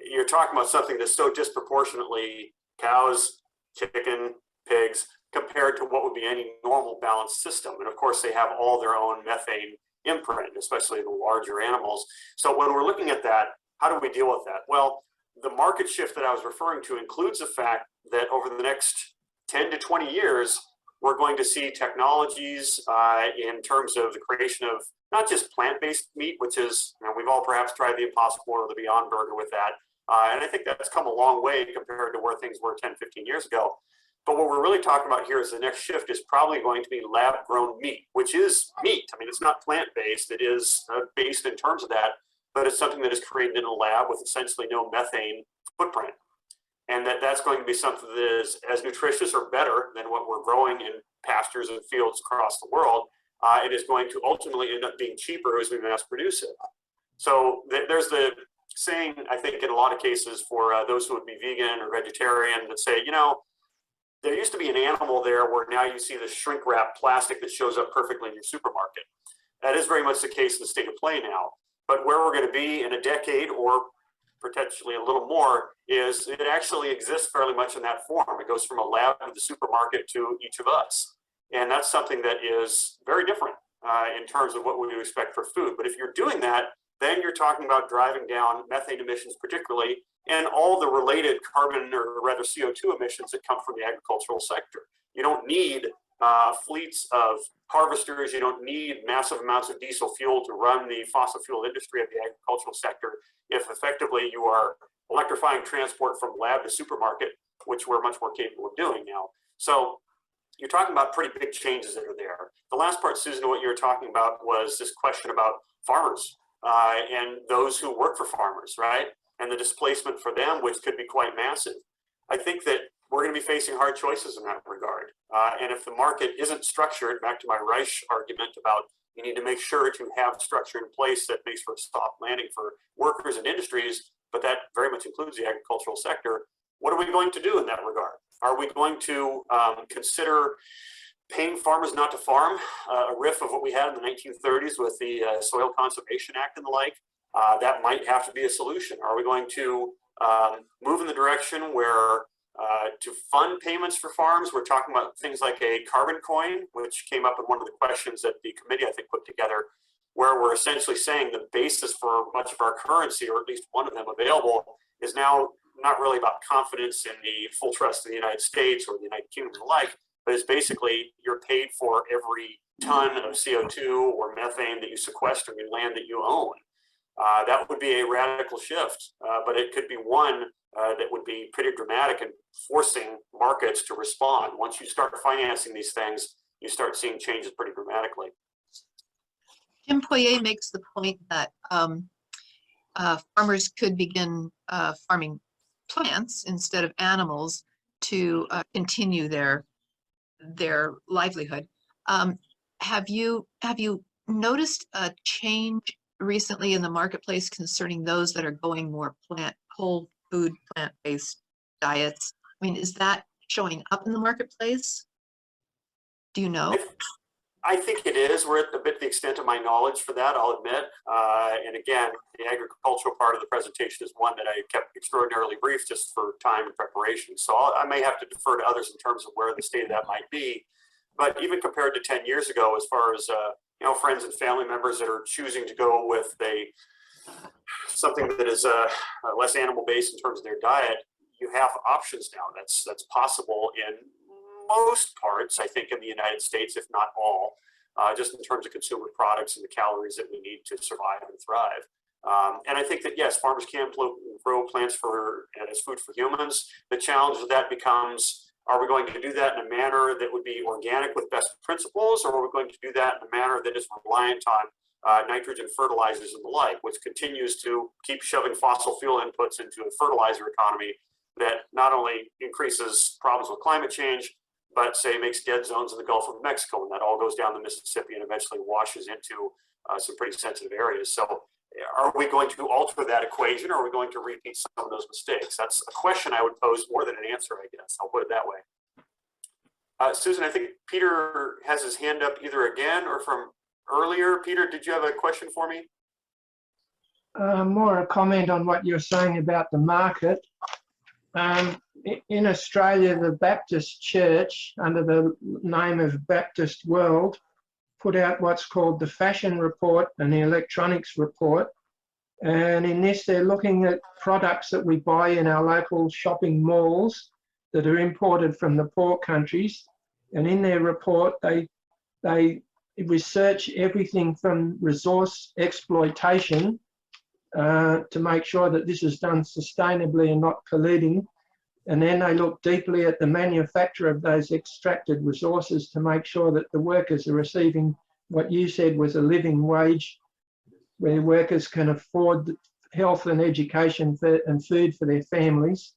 you're talking about something that's so disproportionately cows, chicken, pigs, compared to what would be any normal balanced system. And of course, they have all their own methane imprint, especially the larger animals. So when we're looking at that, how do we deal with that? Well, the market shift that I was referring to includes the fact that over the next 10 to 20 years, we're going to see technologies in terms of the creation of not just plant-based meat, which is, you know, we've all perhaps tried the Impossible or the Beyond Burger with that. And I think that's come a long way compared to where things were 10, 15 years ago. But what we're really talking about here is the next shift is probably going to be lab-grown meat, which is meat. I mean, it's not plant-based. It is based in terms of that, but it's something that is created in a lab with essentially no methane footprint. And that's going to be something that is as nutritious or better than what we're growing in pastures and fields across the world. It is going to ultimately end up being cheaper as we mass produce it. So there's the saying, I think, in a lot of cases for those who would be vegan or vegetarian that say, you know, there used to be an animal there where now you see this shrink wrap plastic that shows up perfectly in your supermarket. That is very much the case in the state of play now. But where we're going to be in a decade or potentially a little more is it actually exists fairly much in that form. It goes from a lab to the supermarket to each of us. And that's something that is very different in terms of what we would expect for food. But if you're doing that, then you're talking about driving down methane emissions particularly, and all the related carbon or rather CO2 emissions that come from the agricultural sector. You don't need fleets of harvesters. You don't need massive amounts of diesel fuel to run the fossil fuel industry of the agricultural sector if effectively you are electrifying transport from lab to supermarket, which we're much more capable of doing now. So you're talking about pretty big changes that are there. The last part, Susan, what you were talking about was this question about farmers and those who work for farmers, right? And the displacement for them, which could be quite massive. I think that we're going to be facing hard choices in that regard. And if the market isn't structured, back to my Reich argument about you need to make sure to have structure in place that makes for a soft landing for workers and industries, but that very much includes the agricultural sector. What are we going to do in that regard? Are we going to consider paying farmers not to farm, a riff of what we had in the 1930s with the Soil Conservation Act and the like? That might have to be a solution. Are we going to move in the direction where to fund payments for farms? We're talking about things like a carbon coin, which came up in one of the questions that the committee, I think, put together, where we're essentially saying the basis for much of our currency, or at least one of them available, is now not really about confidence in the full trust of the United States or the United Kingdom and the like, but it's basically you're paid for every ton of CO2 or methane that you sequester in land that you own. That would be a radical shift, but it could be one that would be pretty dramatic in forcing markets to respond. Once you start financing these things, you start seeing changes pretty dramatically. Tim Poirier makes the point that farmers could begin farming plants instead of animals to continue their livelihood. Have you noticed a change recently in the marketplace concerning those that are going more whole food, plant-based diets? I mean, is that showing up in the marketplace? Do you know? I think it is. We're at a bit the extent of my knowledge for that, I'll admit. And again, the agricultural part of the presentation is one that I kept extraordinarily brief just for time and preparation. So I may have to defer to others in terms of where the state of that might be. But even compared to 10 years ago, as far as friends and family members that are choosing to go with something that is less animal-based in terms of their diet, you have options now. That's possible in most parts, I think, in the United States, if not all, just in terms of consumer products and the calories that we need to survive and thrive. And I think that, yes, farmers can grow plants as food for humans. The challenge of that becomes, are we going to do that in a manner that would be organic with best principles, or are we going to do that in a manner that is reliant on nitrogen fertilizers and the like, which continues to keep shoving fossil fuel inputs into a fertilizer economy that not only increases problems with climate change, but say makes dead zones in the Gulf of Mexico, and that all goes down the Mississippi and eventually washes into some pretty sensitive areas. So are we going to alter that equation, or are we going to repeat some of those mistakes? That's a question I would pose more than an answer, I guess. I'll put it that way. Susan, I think Peter has his hand up either again or from earlier. Peter, did you have a question for me? More a comment on what you're saying about the market. In Australia, the Baptist Church, under the name of Baptist World, put out what's called the Fashion Report and the Electronics Report. And in this, they're looking at products that we buy in our local shopping malls that are imported from the poor countries. And in their report, they research everything from resource exploitation to make sure that this is done sustainably and not polluting. And then they look deeply at the manufacture of those extracted resources to make sure that the workers are receiving what you said was a living wage, where workers can afford health and education and food for their families,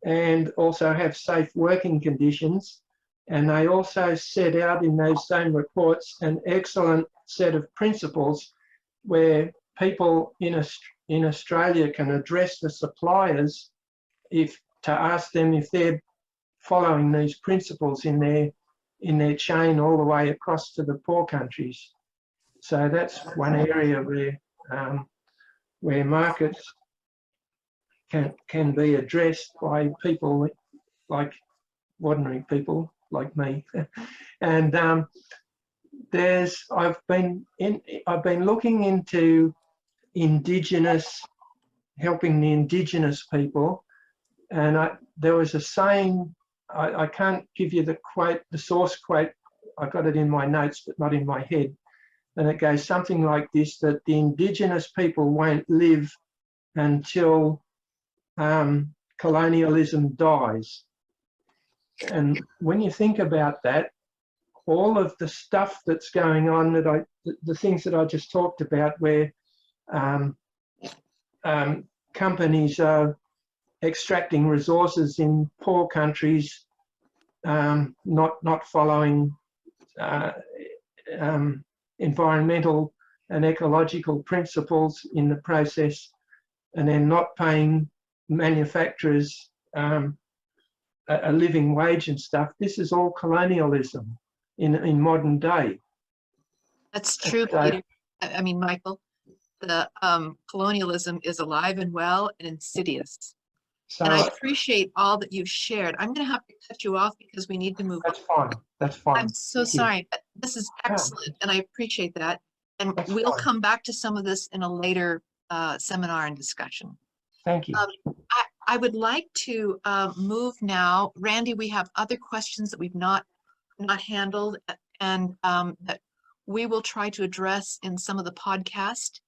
and also have safe working conditions. And they also set out in those same reports an excellent set of principles where people in Australia can address the suppliers to ask them if they're following these principles in their chain all the way across to the poor countries. So that's one area where markets can be addressed by people like ordinary people like me. And I've been looking into helping the Indigenous people, and there was a saying, I can't give you the source quote, I got it in my notes but not in my head, and it goes something like this, that the Indigenous people won't live until colonialism dies. And when you think about that, all of the stuff that's going on, the things that I just talked about, where companies are extracting resources in poor countries, not following environmental and ecological principles in the process, and then not paying manufacturers a living wage and stuff. This is all colonialism in modern day. That's true, So, Peter. I mean, Michael, the colonialism is alive and well and insidious. so And I appreciate all that you've shared. I'm going to have to cut you off because we need to move on. that's fine. That's fine. I'm so Thank you. sorry, but this is excellent, and I appreciate that. And That's we'll fine. come back to some of this in a later seminar and discussion. Thank you. I would like to move now. Randy, we have other questions that we've not handled, and that we will try to address in some of the podcast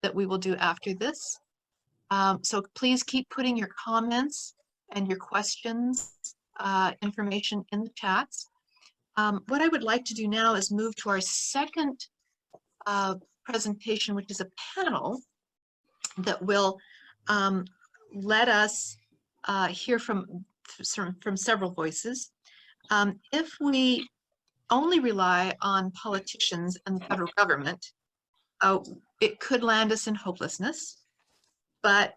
that we will do after this. So please keep putting your comments and your questions, information in the chats. What I would like to do now is move to our second presentation, which is a panel that will let us hear from several voices. If we only rely on politicians and the federal government, it could land us in hopelessness. But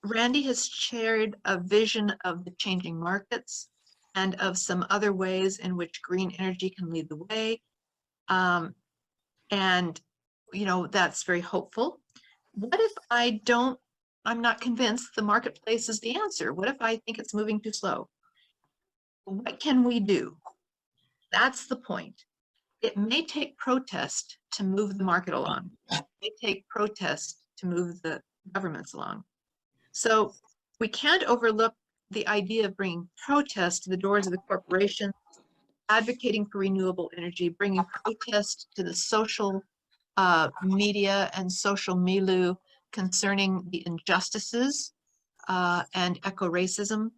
Randy has shared a vision of the changing markets and of some other ways in which green energy can lead the way. And, that's very hopeful. What if I'm not convinced the marketplace is the answer? What if I think it's moving too slow? What can we do? That's the point. It may take protest to move the market along. It may take protest to move the governments along. So we can't overlook the idea of bringing protest to the doors of the corporations, advocating for renewable energy, bringing protest to the social media and social milieu concerning the injustices and eco-racism.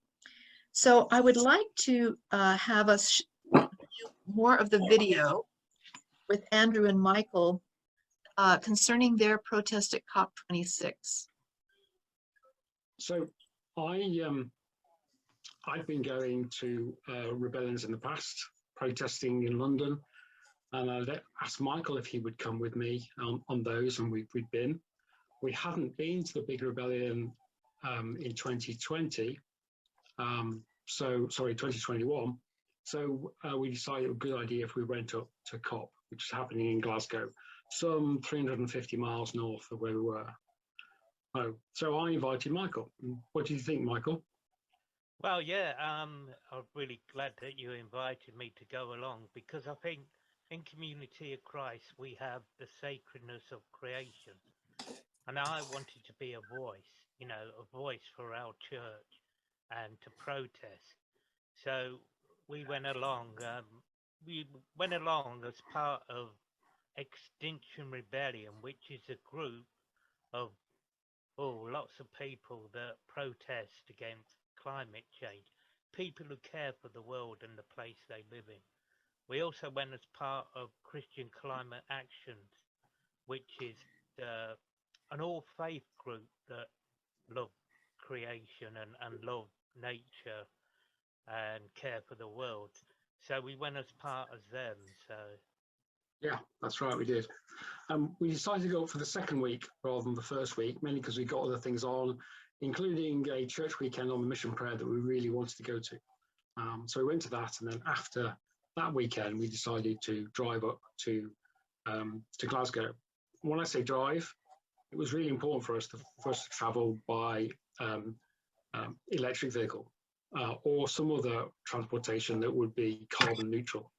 So I would like to have us view more of the video with Andrew and Michael concerning their protest at COP26. So I've been going to rebellions in the past, protesting in London, and I asked Michael if he would come with me on those, and we've been. We hadn't been to the big rebellion in 2020, 2021. So we decided it was a good idea if we went up to COP, which is happening in Glasgow, some 350 miles north of where we were. Oh, so I invited Michael. What do you think, Michael? Well, yeah, I'm really glad that you invited me to go along, because I think in Community of Christ we have the sacredness of creation, and I wanted to be a voice, a voice for our church and to protest. So we went along. We went along as part of Extinction Rebellion, which is a group of lots of people that protest against climate change, people who care for the world and the place they live in. We also went as part of Christian Climate Actions, which is an all-faith group that love creation and love nature and care for the world. So we went as part of them. So Yeah, that's right, we did. We decided to go for the second week rather than the first week, mainly because we got other things on, including a church weekend on the mission prayer that we really wanted to go to. So we went to that, and then after that weekend, we decided to drive up to Glasgow. When I say drive, it was really important for us to travel by electric vehicle or some other transportation that would be carbon neutral.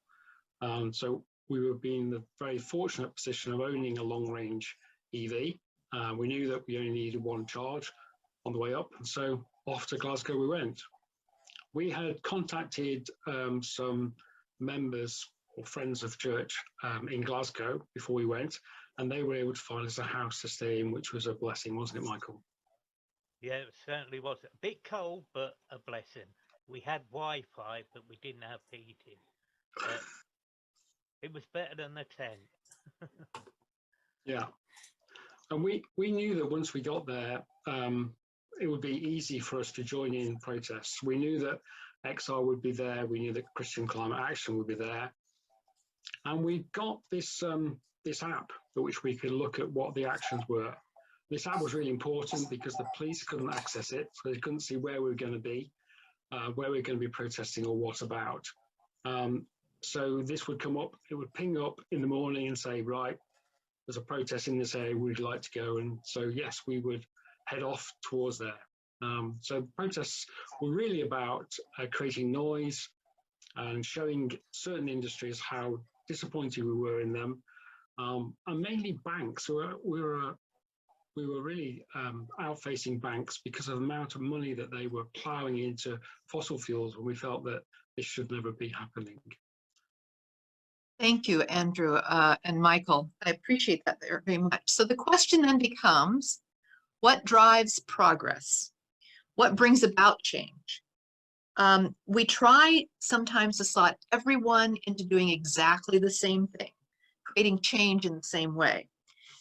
So we were in the very fortunate position of owning a long-range EV. We knew that we only needed one charge on the way up, and so off to Glasgow we went. We had contacted some members or friends of church in Glasgow before we went, and they were able to find us a house to stay in, which was a blessing, wasn't it, Michael? yeah, it certainly was a bit cold, but a blessing. We had Wi-Fi, but we didn't have heating. But it was better than the tent. Yeah, and we knew that once we got there, it would be easy for us to join in protests. We knew that XR would be there. We knew that Christian Climate Action would be there, and we got this this app for which we could look at what the actions were. This app was really important because the police couldn't access it, so they couldn't see where we were going to be, where we were going to be protesting, or what about. So this would come up, it would ping up in the morning and say, right, there's a protest in this area, we'd like to go. And so, yes, we would head off towards there. So protests were really about creating noise and showing certain industries how disappointed we were in them. And mainly banks. We were really outfacing banks because of the amount of money that they were ploughing into fossil fuels, when we felt that this should never be happening. Thank you, Andrew and Michael. I appreciate that very much. So the question then becomes, what drives progress? What brings about change? We try sometimes to slot everyone into doing exactly the same thing, creating change in the same way.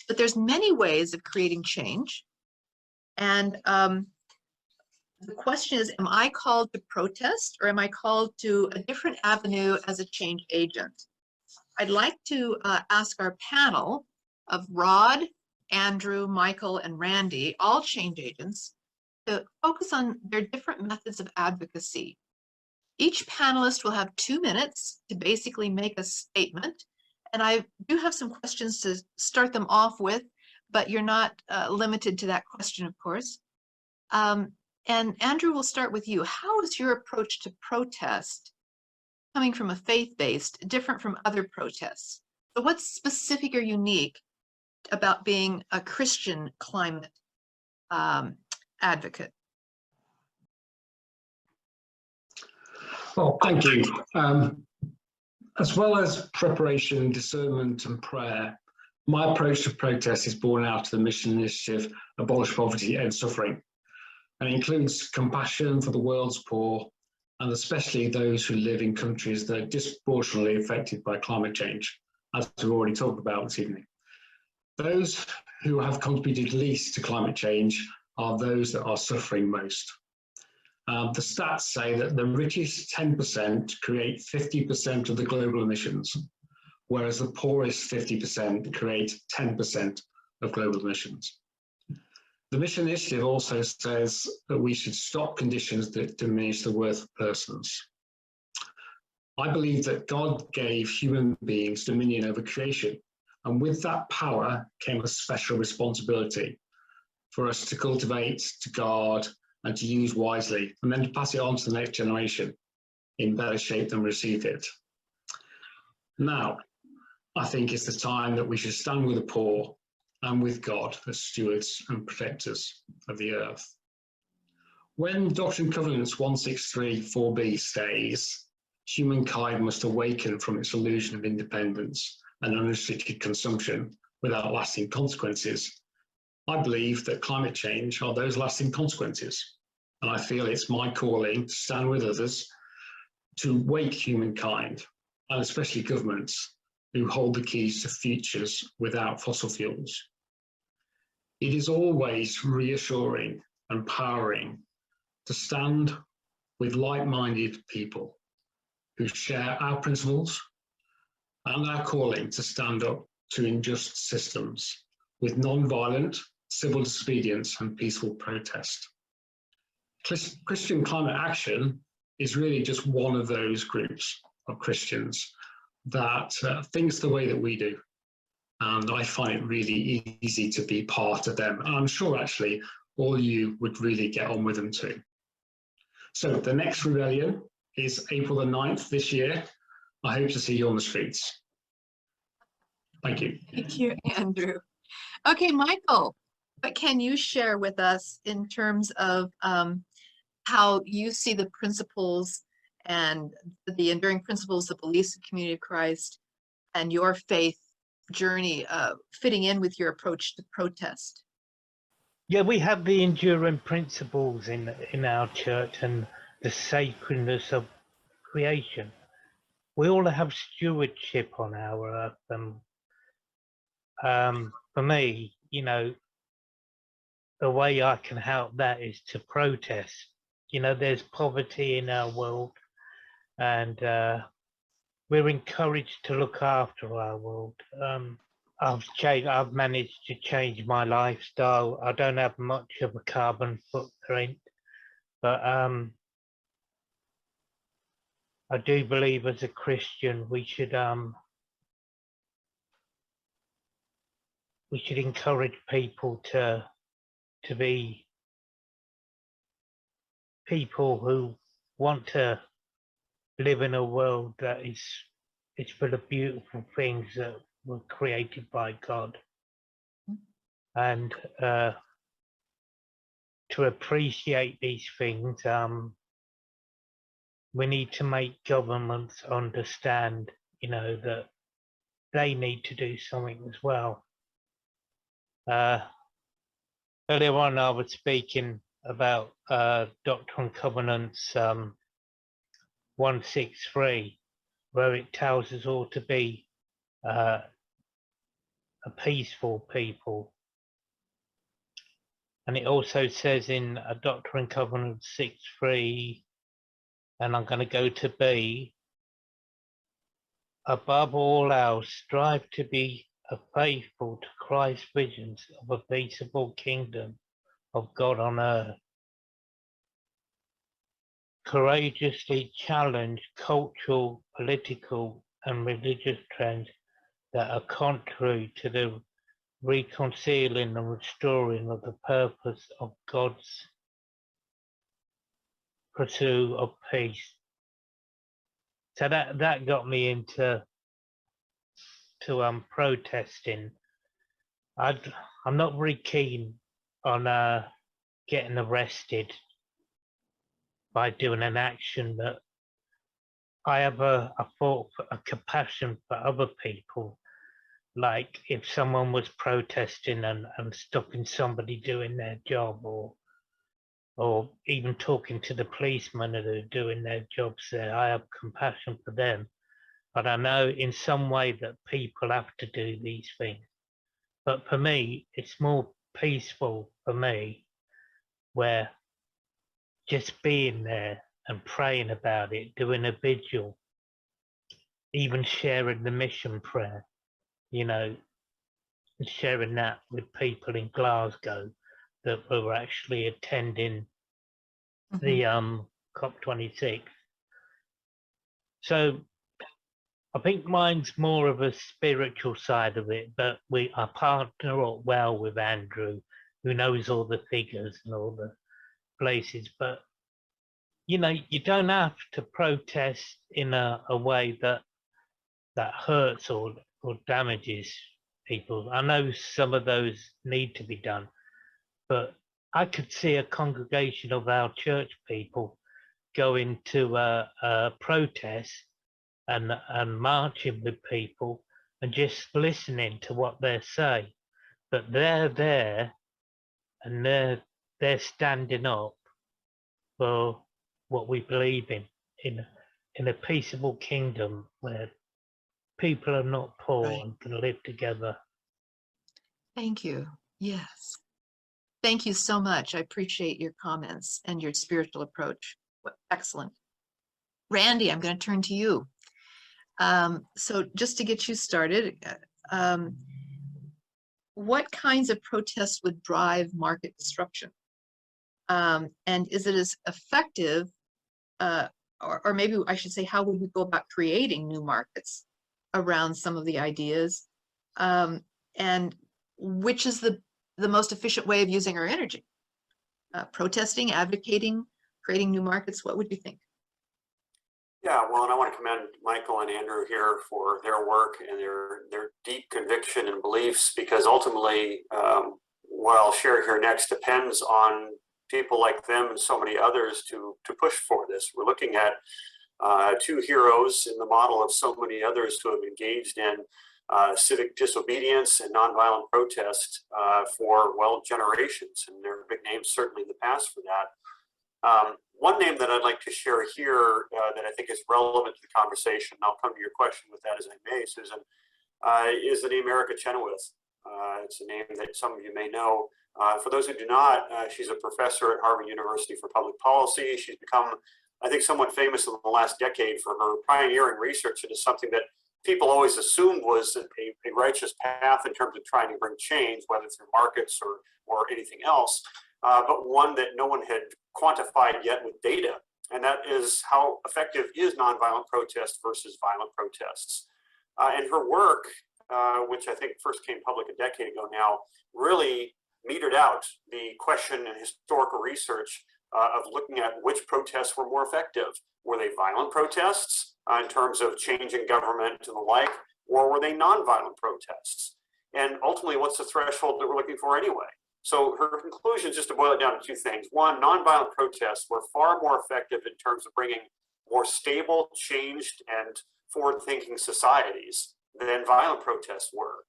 But there's many ways of creating change. And the question is, am I called to protest, or am I called to a different avenue as a change agent? I'd like to ask our panel of Rod, Andrew, Michael, and Randy, all change agents, to focus on their different methods of advocacy. Each panelist will have 2 minutes to basically make a statement. And I do have some questions to start them off with, but you're not limited to that question, of course. And Andrew, we'll start with you. How is your approach to protest, coming from a faith-based, different from other protests? So what's specific or unique about being a Christian climate advocate? Well, thank you. As well as preparation, discernment, and prayer, my approach to protest is born out of the mission initiative, Abolish Poverty, End Suffering, and includes compassion for the world's poor, and especially those who live in countries that are disproportionately affected by climate change, as we've already talked about this evening. Those who have contributed least to climate change are those that are suffering most. The stats say that the richest 10% create 50% of the global emissions, whereas the poorest 50% create 10% of global emissions. The mission initiative also says that we should stop conditions that diminish the worth of persons. I believe that God gave human beings dominion over creation, and with that power came a special responsibility. for us to cultivate, to guard, and to use wisely, and then to pass it on to the next generation in better shape than we received it. Now, I think it's the time that we should stand with the poor and with God as stewards and protectors of the earth. When Doctrine and Covenants 163.4b states, humankind must awaken from its illusion of independence and unrestricted consumption without lasting consequences, I believe that climate change are those lasting consequences. And I feel it's my calling to stand with others to wake humankind, and especially governments, who hold the keys to futures without fossil fuels. It is always reassuring and empowering to stand with like-minded people who share our principles and our calling to stand up to unjust systems with non-violent civil disobedience and peaceful protest. Christian Climate Action is really just one of those groups of Christians that thinks the way that we do. And I find it really easy to be part of them. And I'm sure actually all you would really get on with them too. So the next rebellion is April the 9th this year. I hope to see you on the streets. Thank you. Thank you, Andrew. Okay, Michael, what can you share with us in terms of how you see the principles and the enduring principles, the beliefs of Community of Christ, and your faith journey fitting in with your approach to protest? Yeah, we have the enduring principles in our church and the sacredness of creation. We all have stewardship on our earth. For me, you know, the way I can help that is to protest. You know, there's poverty in our world, and we're encouraged to look after our world. I've managed to change my lifestyle. I don't have much of a carbon footprint, but I do believe as a Christian we should encourage people to be people who want to live in a world that is full of beautiful things that were created by God, and to appreciate these things, we need to make governments understand, you know, that they need to do something as well. Earlier on, I was speaking about Doctrine and Covenants 163, where it tells us all to be a peaceful people. And it also says in Doctrine and Covenants 6.3, and I'm going to go to B, above all else, strive to be faithful to Christ's visions of a peaceable kingdom of God on earth. Courageously challenge cultural, political, and religious trends that are contrary to the reconciling and restoring of the purpose of God's pursuit of peace. So that got me into protesting. I'm not very keen on getting arrested by doing an action that I have a compassion for other people. Like if someone was protesting and stopping somebody doing their job, or even talking to the policemen that are doing their jobs there, I have compassion for them. But I know in some way that people have to do these things. But for me, it's more peaceful for me, where just being there and praying about it, doing a vigil, even sharing the mission prayer, you know, and sharing that with people in Glasgow that were actually attending the COP26. So I think mine's more of a spiritual side of it, but I partner up well with Andrew who knows all the figures and all the places. But, you know, you don't have to protest in a way that hurts or damages people. I know some of those need to be done, but I could see a congregation of our church people going to a protest and marching with people and just listening to what they say. But they're there and they're standing up for what we believe in a peaceable kingdom where people are not poor Right. and can live together. Thank you. Yes. Thank you so much. I appreciate your comments and your spiritual approach. Excellent. Randy, I'm going to turn to you. So just to get you started, what kinds of protests would drive market disruption? And is it as effective, or maybe I should say, how would we go about creating new markets around some of the ideas? And which is the most efficient way of using our energy? Protesting, advocating, creating new markets, what would you think? Yeah, well, and I want to commend Michael and Andrew here for their work and their deep conviction and beliefs, because ultimately what I'll share here next depends on people like them and so many others to push for this. We're looking at two heroes in the model of so many others who have engaged in civic disobedience and nonviolent protest for, well, generations, and there are big names certainly in the past for that. One name that I'd like to share here that I think is relevant to the conversation, and I'll come to your question with that as I may, Susan, is the name Erica Chenoweth. It's a name that some of you may know. For those who do not, she's a professor at Harvard University for Public Policy. She's become, I think, somewhat famous in the last decade for her pioneering research into something that people always assumed was a righteous path in terms of trying to bring change, whether through markets or anything else, but one that no one had quantified yet with data. And that is how effective is nonviolent protest versus violent protests. And her work, which I think first came public a decade ago now, really metered out the question in historical research of looking at which protests were more effective. Were they violent protests in terms of changing government and the like, or were they nonviolent protests? And ultimately, what's the threshold that we're looking for anyway? So her conclusion, just to boil it down to two things. One, nonviolent protests were far more effective in terms of bringing more stable, changed, and forward-thinking societies than violent protests were.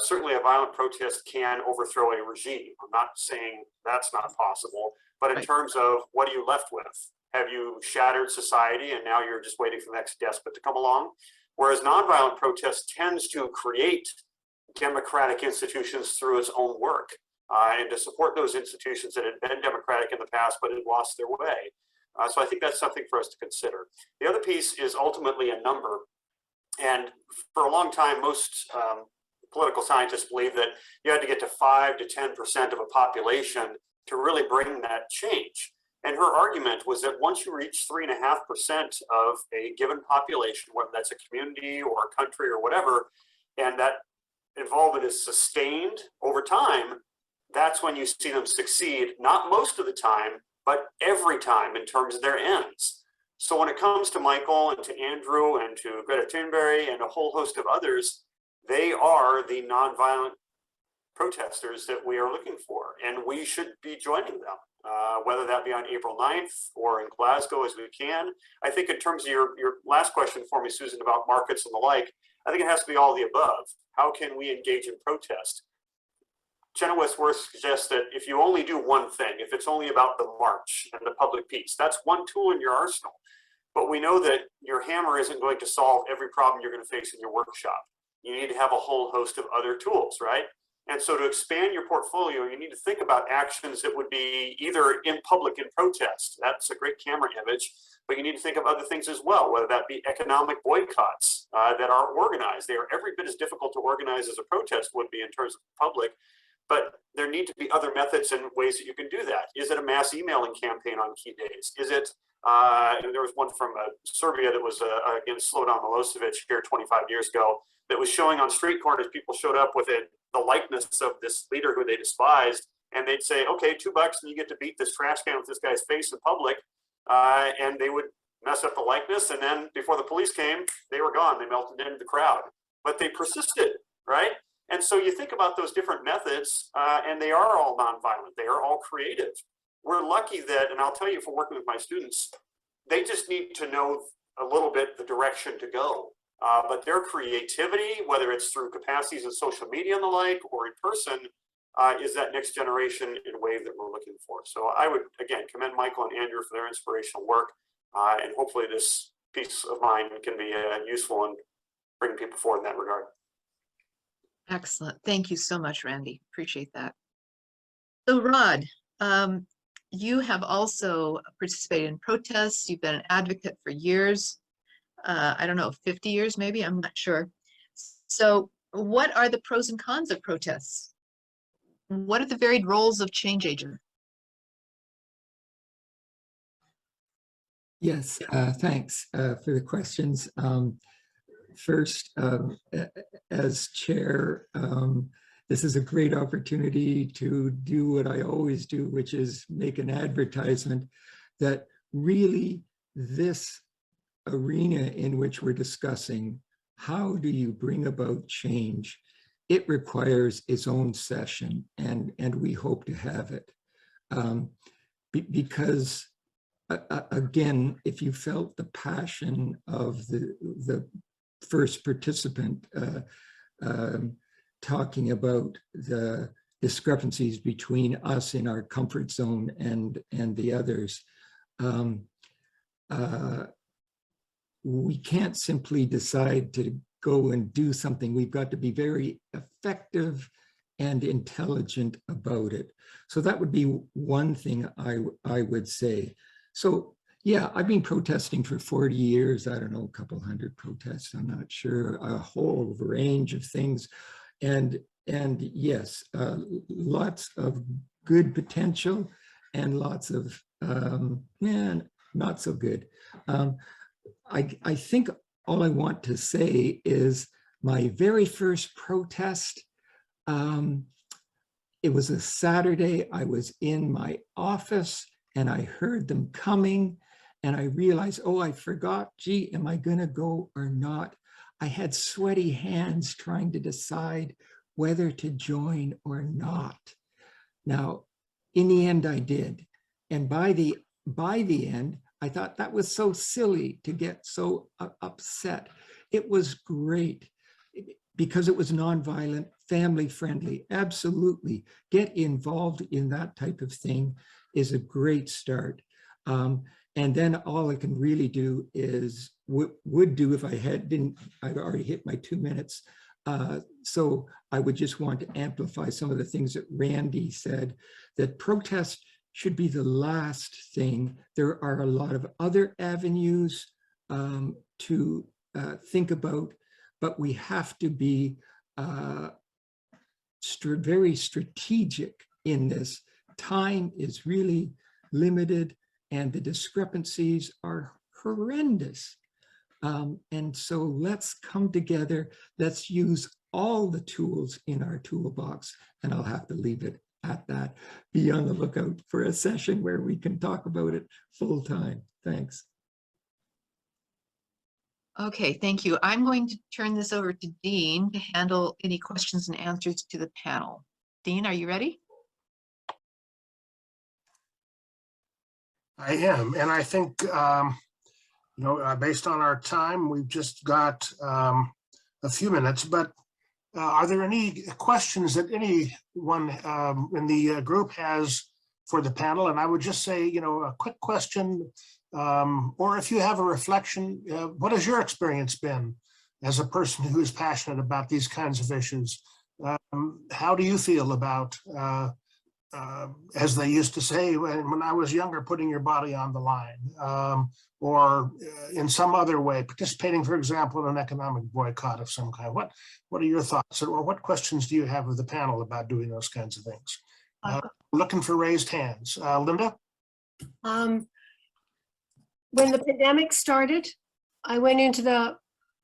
Certainly a violent protest can overthrow a regime. I'm not saying that's not possible, but in terms of what are you left with? Have you shattered society and now you're just waiting for the next despot to come along? Whereas nonviolent protest tends to create democratic institutions through its own work and to support those institutions that had been democratic in the past but had lost their way. So I think that's something for us to consider. The other piece is ultimately a number. And for a long time, most political scientists believe that you had to get to 5 to 10% of a population to really bring that change. And her argument was that once you reach 3.5% of a given population, whether that's a community or a country or whatever, and that involvement is sustained over time, that's when you see them succeed, not most of the time, but every time in terms of their ends. So when it comes to Michael and to Andrew and to Greta Thunberg and a whole host of others, they are the nonviolent protesters that we are looking for, and we should be joining them, whether that be on April 9th or in Glasgow as we can. I think in terms of your last question for me, Susan, about markets and the like, I think it has to be all the above. How can we engage in protest? Chenoweth's work suggests that if you only do one thing, if it's only about the march and the public peace, that's one tool in your arsenal. But we know that your hammer isn't going to solve every problem you're going to face in your workshop. You need to have a whole host of other tools, right? And so to expand your portfolio, you need to think about actions that would be either in public in protest. That's a great camera image, but you need to think of other things as well, whether that be economic boycotts that are organized. They are every bit as difficult to organize as a protest would be in terms of public, but there need to be other methods and ways that you can do that. Is it a mass emailing campaign on key days? Is it, there was one from Serbia that was against Slobodan Milosevic here 25 years ago that was showing on street corners, people showed up with the likeness of this leader who they despised and they'd say, okay, $2 and you get to beat this trash can with this guy's face in public. And they would mess up the likeness. And then before the police came, they were gone. They melted into the crowd, but they persisted, right? And so you think about those different methods, and they are all nonviolent. They are all creative. We're lucky that, and I'll tell you for working with my students, they just need to know a little bit the direction to go. But their creativity, whether it's through capacities in social media and the like, or in person, is that next generation in wave that we're looking for. So I would, again, commend Michael and Andrew for their inspirational work. And hopefully this piece of mine can be useful in bringing people forward in that regard. Excellent. Thank you so much, Randy. Appreciate that. So Rod, you have also participated in protests. You've been an advocate for years. I don't know, 50 years maybe, I'm not sure. So what are the pros and cons of protests? What are the varied roles of change agent? Yes, thanks for the questions. First, as chair, this is a great opportunity to do what I always do, which is make an advertisement that really this arena in which we're discussing, how do you bring about change? It requires its own session, and we hope to have it. Because again, if you felt the passion of the first participant talking about the discrepancies between us in our comfort zone and the others, we can't simply decide to go and do something. We've got to be very effective and intelligent about it. So that would be one thing I would say. So yeah, I've been protesting for 40 years. I don't know, a couple hundred protests, I'm not sure, a whole range of things. And yes, lots of good potential and lots of, not so good. I think all I want to say is my very first protest, it was a Saturday. I was in my office and I heard them coming and I realized, oh, I forgot, gee, am I gonna go or not? I had sweaty hands trying to decide whether to join or not. Now, in the end, I did. And by the end, I thought that was so silly to get so upset. It was great because it was nonviolent, family friendly. Absolutely. Get involved in that type of thing is a great start. And then all I can really do is would do if I I've already hit my 2 minutes. So I would just want to amplify some of the things that Randy said, that protest should be the last thing. There are a lot of other avenues to think about, but we have to be very strategic in this. Time is really limited and the discrepancies are horrendous. And so let's come together. Let's use all the tools in our toolbox, and I'll have to leave it at that. Be on the lookout for a session where we can talk about it full time. Thanks. Okay, thank you. I'm going to turn this over to Dean to handle any questions and answers to the panel. Dean, are you ready? I am, and I think, based on our time, we've just got a few minutes, but are there any questions that anyone in the group has for the panel? And I would just say, a quick question, or if you have a reflection, what has your experience been as a person who is passionate about these kinds of issues? How do you feel about, as they used to say when I was younger, putting your body on the line, or in some other way, participating, for example, in an economic boycott of some kind? What are your thoughts, or what questions do you have of the panel about doing those kinds of things? Looking for raised hands. Linda? When the pandemic started, I went into the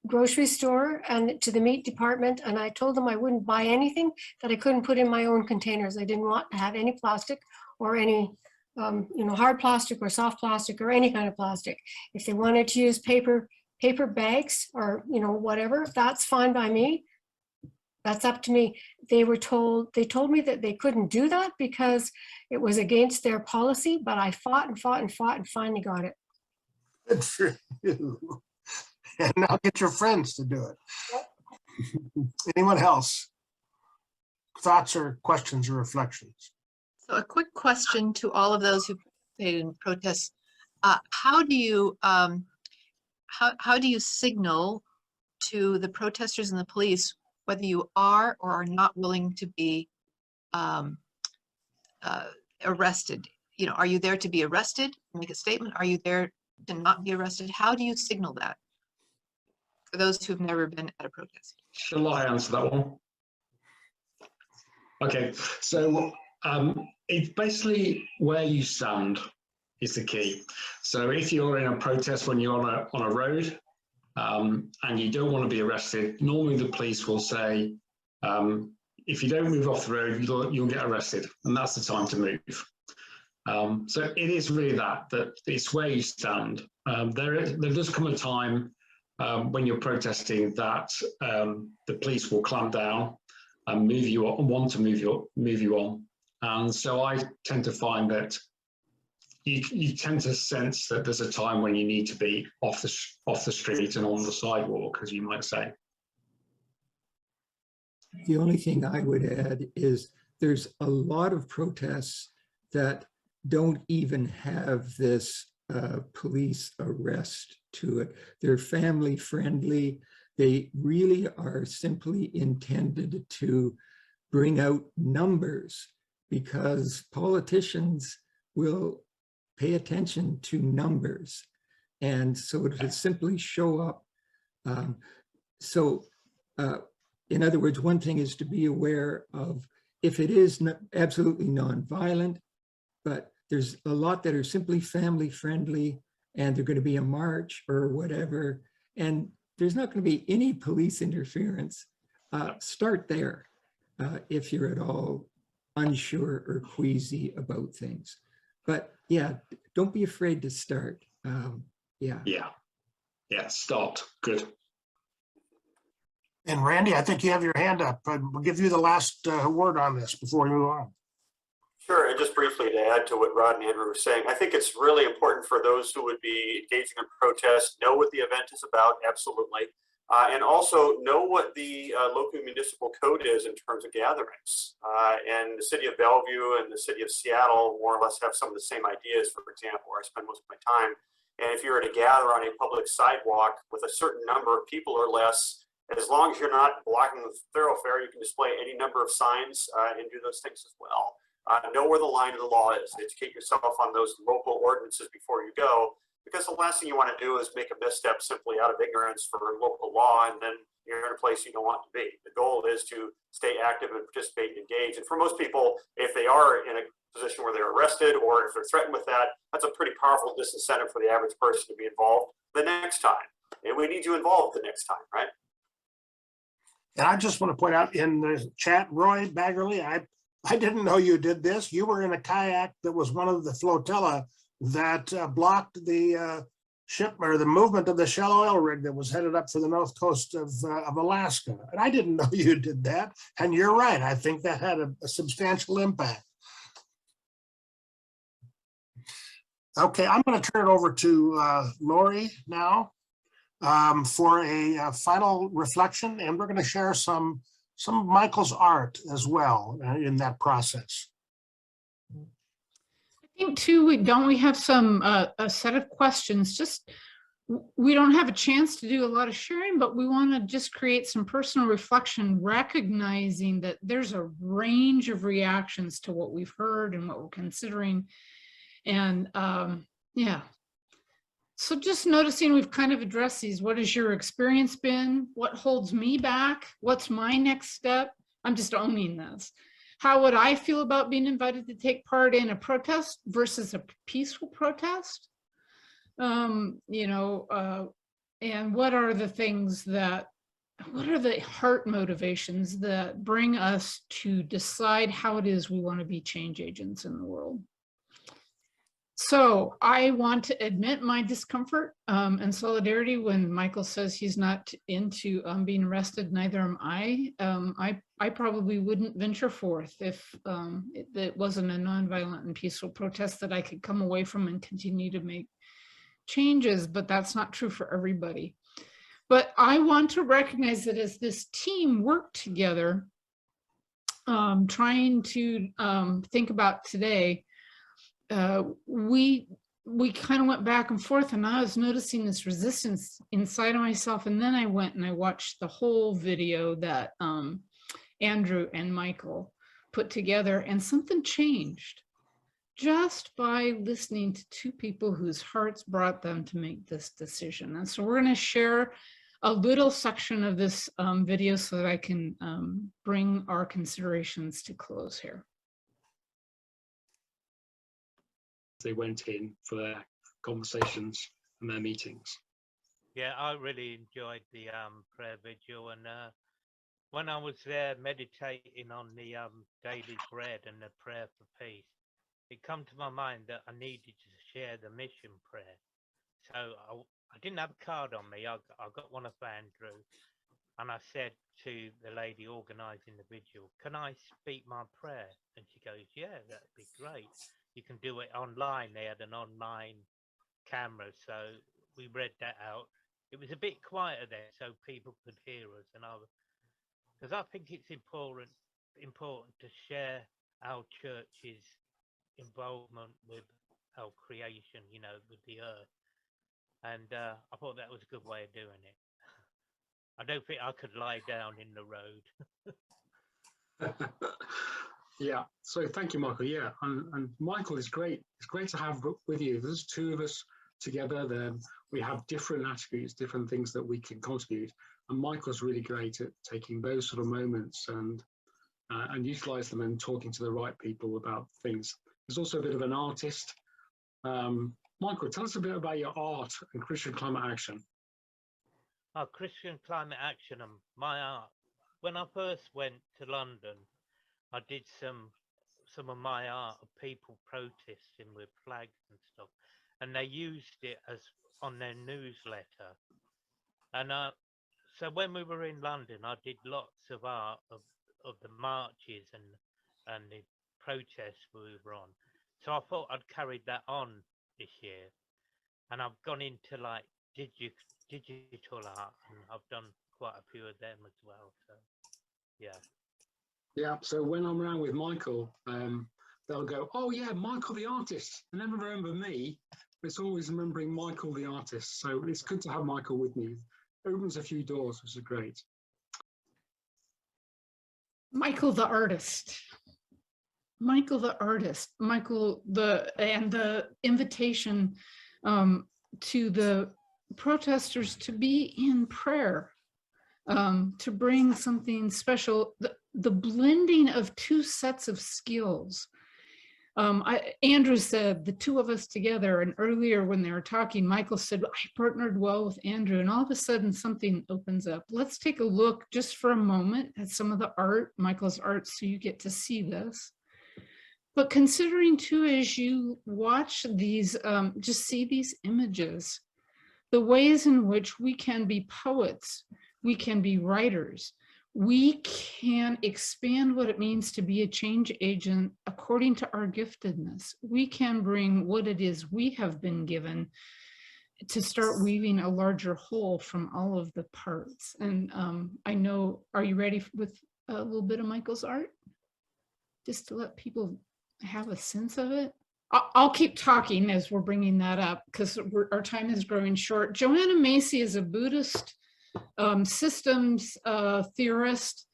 grocery store and to the meat department, and I told them I wouldn't buy anything that I couldn't put in my own containers. I didn't want to have any plastic or any, hard plastic or soft plastic or any kind of plastic. If they wanted to use paper bags or, whatever, that's fine by me. That's up to me. They told me that they couldn't do that because it was against their policy, but I fought and fought and fought and finally got it. Good for you. And now get your friends to do it. Anyone else? Thoughts or questions or reflections? So a quick question to all of those who participated in protests. How do you signal to the protesters and the police whether you are or are not willing to be arrested? Are you there to be arrested, make a statement? Are you there to not be arrested? How do you signal that for those who've never been at a protest? Shall I answer that one? Okay, so it's basically where you stand is the key. So if you're in a protest when you're on a road and you don't want to be arrested, normally the police will say, if you don't move off the road, you'll get arrested, and that's the time to move. So it is really that it's where you stand. There does come a time when you're protesting that the police will clamp down and move you on, want to move you on. And so I tend to find that you tend to sense that there's a time when you need to be off the street and on the sidewalk, as you might say. The only thing I would add is there's a lot of protests that don't even have this police arrest to it. They're family friendly. They really are simply intended to bring out numbers, because politicians will pay attention to numbers. And so to simply show up. In other words, one thing is to be aware of if it is absolutely nonviolent, but there's a lot that are simply family friendly and they're going to be a march or whatever, and there's not going to be any police interference. Start there if you're at all unsure or queasy about things. But yeah, don't be afraid to start. Yeah, start. Good. And Randy, I think you have your hand up. We'll give you the last word on this before we move on. Sure, and just briefly to add to what Rod and Andrew were saying, I think it's really important for those who would be engaging in protest, know what the event is about, absolutely, and also know what the local municipal code is in terms of gatherings. And the city of Bellevue and the city of Seattle more or less have some of the same ideas, for example, where I spend most of my time. And if you're to gather on a public sidewalk with a certain number of people or less, as long as you're not blocking the thoroughfare, you can display any number of signs and do those things as well. Know where the line of the law is. Educate yourself on those local ordinances before you go, because the last thing you want to do is make a misstep simply out of ignorance for local law, and then you're in a place you don't want to be. The goal is to stay active and participate and engage. And for most people, if they are in a position where they're arrested or if they're threatened with that, that's a pretty powerful disincentive for the average person to be involved the next time. And we need you involved the next time, right? And I just want to point out in the chat, Roy Baggerly, I didn't know you did this. You were in a kayak that was one of the flotilla that blocked the ship or the movement of the Shell oil rig that was headed up for the north coast of Alaska. And I didn't know you did that. And you're right. I think that had a substantial impact. Okay, I'm going to turn it over to Lori now for a final reflection, and we're going to share some of Michael's art as well in that process. I think too, we have some a set of questions. Just we don't have a chance to do a lot of sharing, but we want to just create some personal reflection, recognizing that there's a range of reactions to what we've heard and what we're considering. And yeah, so just noticing we've kind of addressed these. What has your experience been? What holds me back? What's my next step? I'm just owning this. How would I feel about being invited to take part in a protest versus a peaceful protest? And what are the things that, what are the heart motivations that bring us to decide how it is we want to be change agents in the world? So I want to admit my discomfort and solidarity when Michael says he's not into being arrested. Neither am I. I probably wouldn't venture forth if it wasn't a nonviolent and peaceful protest that I could come away from and continue to make changes, but that's not true for everybody. But I want to recognize that as this team worked together, trying to think about today, we kind of went back and forth, and I was noticing this resistance inside of myself. And then I went and I watched the whole video that Andrew and Michael put together, and something changed just by listening to two people whose hearts brought them to make this decision. And so we're going to share a little section of this video so that I can bring our considerations to close here. They went in for their conversations and their meetings. Yeah, I really enjoyed the prayer vigil, and when I was there meditating on the daily bread and the prayer for peace, it come to my mind that I needed to share the mission prayer. So I didn't have a card on me. I got one of Andrew, and I said to the lady organising the vigil, "Can I speak my prayer?" And she goes, "Yeah, that'd be great. You can do it online." They had an online camera, so we read that out. It was a bit quieter there, so people could hear us, and because I think it's important to share our church's involvement with our creation, you know, with the earth. And I thought that was a good way of doing it. I don't think I could lie down in the road. Yeah, so thank you, Michael. Yeah, and Michael is great. It's great to have with you. There's two of us together. Then we have different attributes, different things that we can contribute. And Michael's really great at taking those sort of moments and utilize them and talking to the right people about things. He's also a bit of an artist. Michael, tell us a bit about your art and Christian climate action. Christian climate action and my art. When I first went to London, I did some of my art of people protesting with flags and stuff, and they used it as on their newsletter. And so when we were in London, I did lots of art of the marches and the protests we were on. So I thought I'd carried that on this year, and I've gone into like digital art, and I've done quite a few of them as well. So yeah. Yeah, so when I'm around with Michael, they'll go, "Oh yeah, Michael the artist." They never remember me, but it's always remembering Michael the artist. So it's good to have Michael with me. It opens a few doors, which is great. Michael the artist. Michael the artist. Michael the invitation to the protesters to be in prayer, to bring something special. The blending of two sets of skills. Andrew said the two of us together, and earlier when they were talking, Michael said, "I partnered well with Andrew," and all of a sudden something opens up. Let's take a look just for a moment at some of the art, Michael's art, so you get to see this. But considering too, as you watch these, just see these images, the ways in which we can be poets, we can be writers, we can expand what it means to be a change agent according to our giftedness. We can bring what it is we have been given to start weaving a larger whole from all of the parts. And I know, are you ready with a little bit of Michael's art? Just to let people have a sense of it. I'll keep talking as we're bringing that up because our time is growing short. Joanna Macy is a Buddhist systems theorist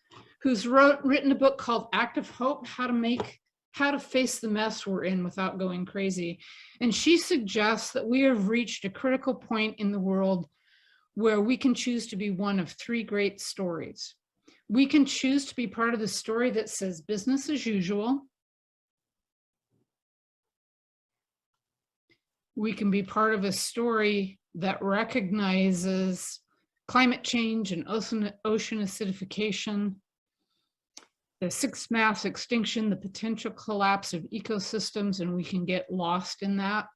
who's written a book called Act of Hope, how to face the mess we're in without going crazy. And she suggests that we have reached a critical point in the world where we can choose to be one of three great stories. We can choose to be part of the story that says business as usual. We can be part of a story that recognizes climate change and ocean acidification, the sixth mass extinction, the potential collapse of ecosystems, and we can get lost in that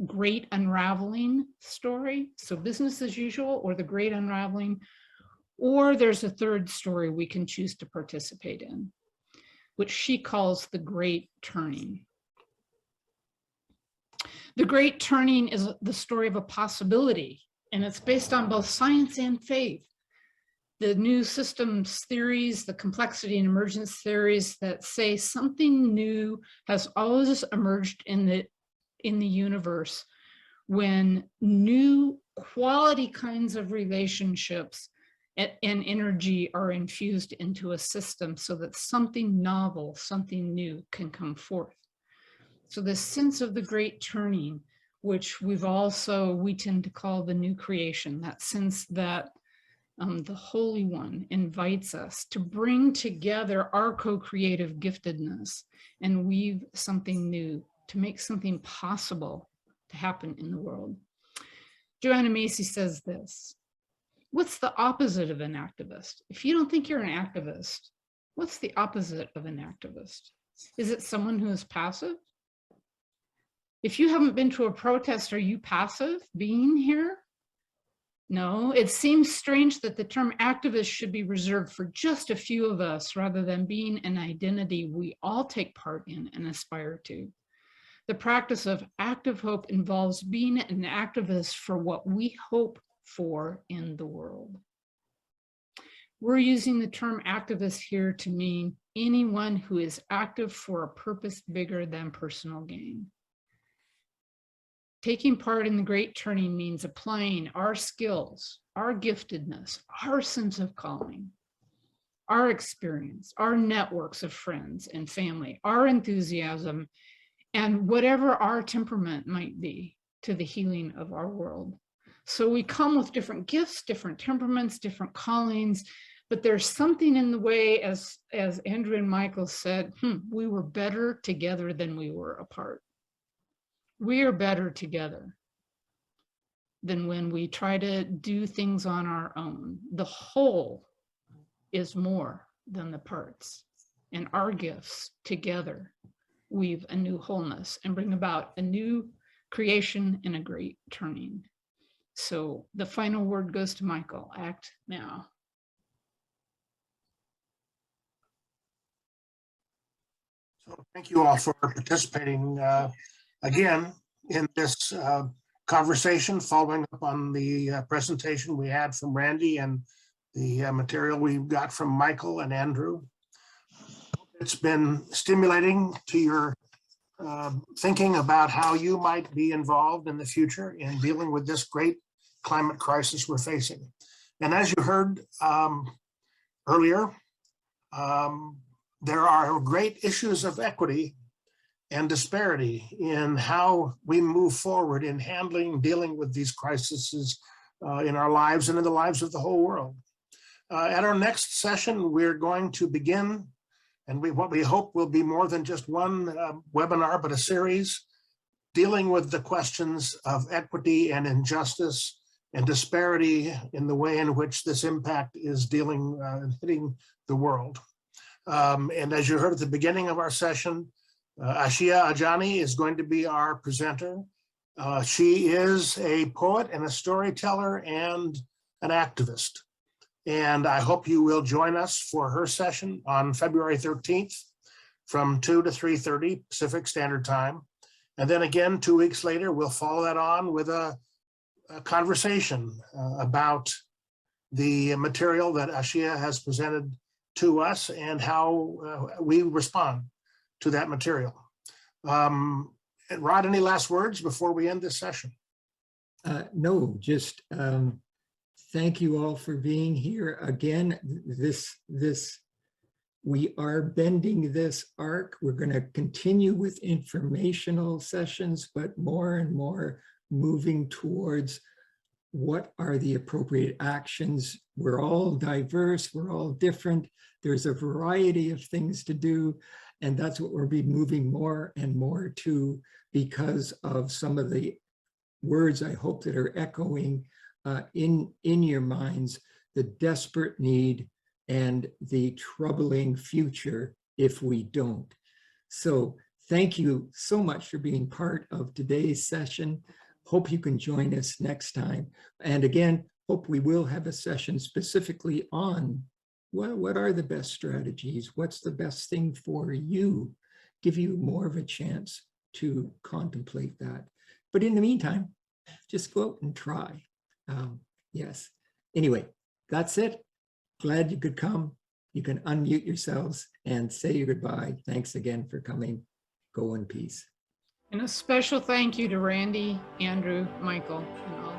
great unraveling story. So business as usual or the great unraveling, or there's a third story we can choose to participate in, which she calls the great turning. The great turning is the story of a possibility, and it's based on both science and faith. The new systems theories, the complexity and emergence theories that say something new has always emerged in the universe when new quality kinds of relationships and energy are infused into a system so that something novel, something new can come forth. So this sense of the great turning, which we tend to call the new creation, that sense that the Holy One invites us to bring together our co-creative giftedness and weave something new, to make something possible to happen in the world. Joanna Macy says this: what's the opposite of an activist? If you don't think you're an activist, what's the opposite of an activist? Is it someone who is passive? If you haven't been to a protest, are you passive being here? No, it seems strange that the term activist should be reserved for just a few of us rather than being an identity we all take part in and aspire to. The practice of active hope involves being an activist for what we hope for in the world. We're using the term activist here to mean anyone who is active for a purpose bigger than personal gain. Taking part in the great turning means applying our skills, our giftedness, our sense of calling, our experience, our networks of friends and family, our enthusiasm, and whatever our temperament might be to the healing of our world. So we come with different gifts, different temperaments, different callings, but there's something in the way, as Andrew and Michael said, we were better together than we were apart. We are better together than when we try to do things on our own. The whole is more than the parts, and our gifts together weave a new wholeness and bring about a new creation and a great turning. So the final word goes to Michael. Act now. So thank you all for participating again in this conversation, following up on the presentation we had from Randy and the material we got from Michael and Andrew. It's been stimulating to your thinking about how you might be involved in the future in dealing with this great climate crisis we're facing. And as you heard earlier, there are great issues of equity and disparity in how we move forward in dealing with these crises in our lives and in the lives of the whole world. At our next session, we're going to begin, and what we hope will be more than just one webinar, but a series dealing with the questions of equity and injustice and disparity in the way in which this impact is hitting the world. And as you heard at the beginning of our session, Ashia Ajani is going to be our presenter. She is a poet and a storyteller and an activist. And I hope you will join us for her session on February 13th from 2 to 3:30 Pacific Standard Time. And then again, 2 weeks later, we'll follow that on with a conversation about the material that Ashia has presented to us and how we respond to that material. And Rod, any last words before we end this session? No, just thank you all for being here. Again, we are bending this arc. We're going to continue with informational sessions, but more and more moving towards what are the appropriate actions. We're all diverse, we're all different. There's a variety of things to do, and that's what we'll be moving more and more to because of some of the words I hope that are echoing in your minds the desperate need and the troubling future if we don't. So thank you so much for being part of today's session. Hope you can join us next time. And again, hope we will have a session specifically on what are the best strategies? What's the best thing for you? Give you more of a chance to contemplate that. But in the meantime, just go out and try. Yes. Anyway, that's it. Glad you could come. You can unmute yourselves and say your goodbye. Thanks again for coming. Go in peace. And a special thank you to Randy, Andrew, Michael, and all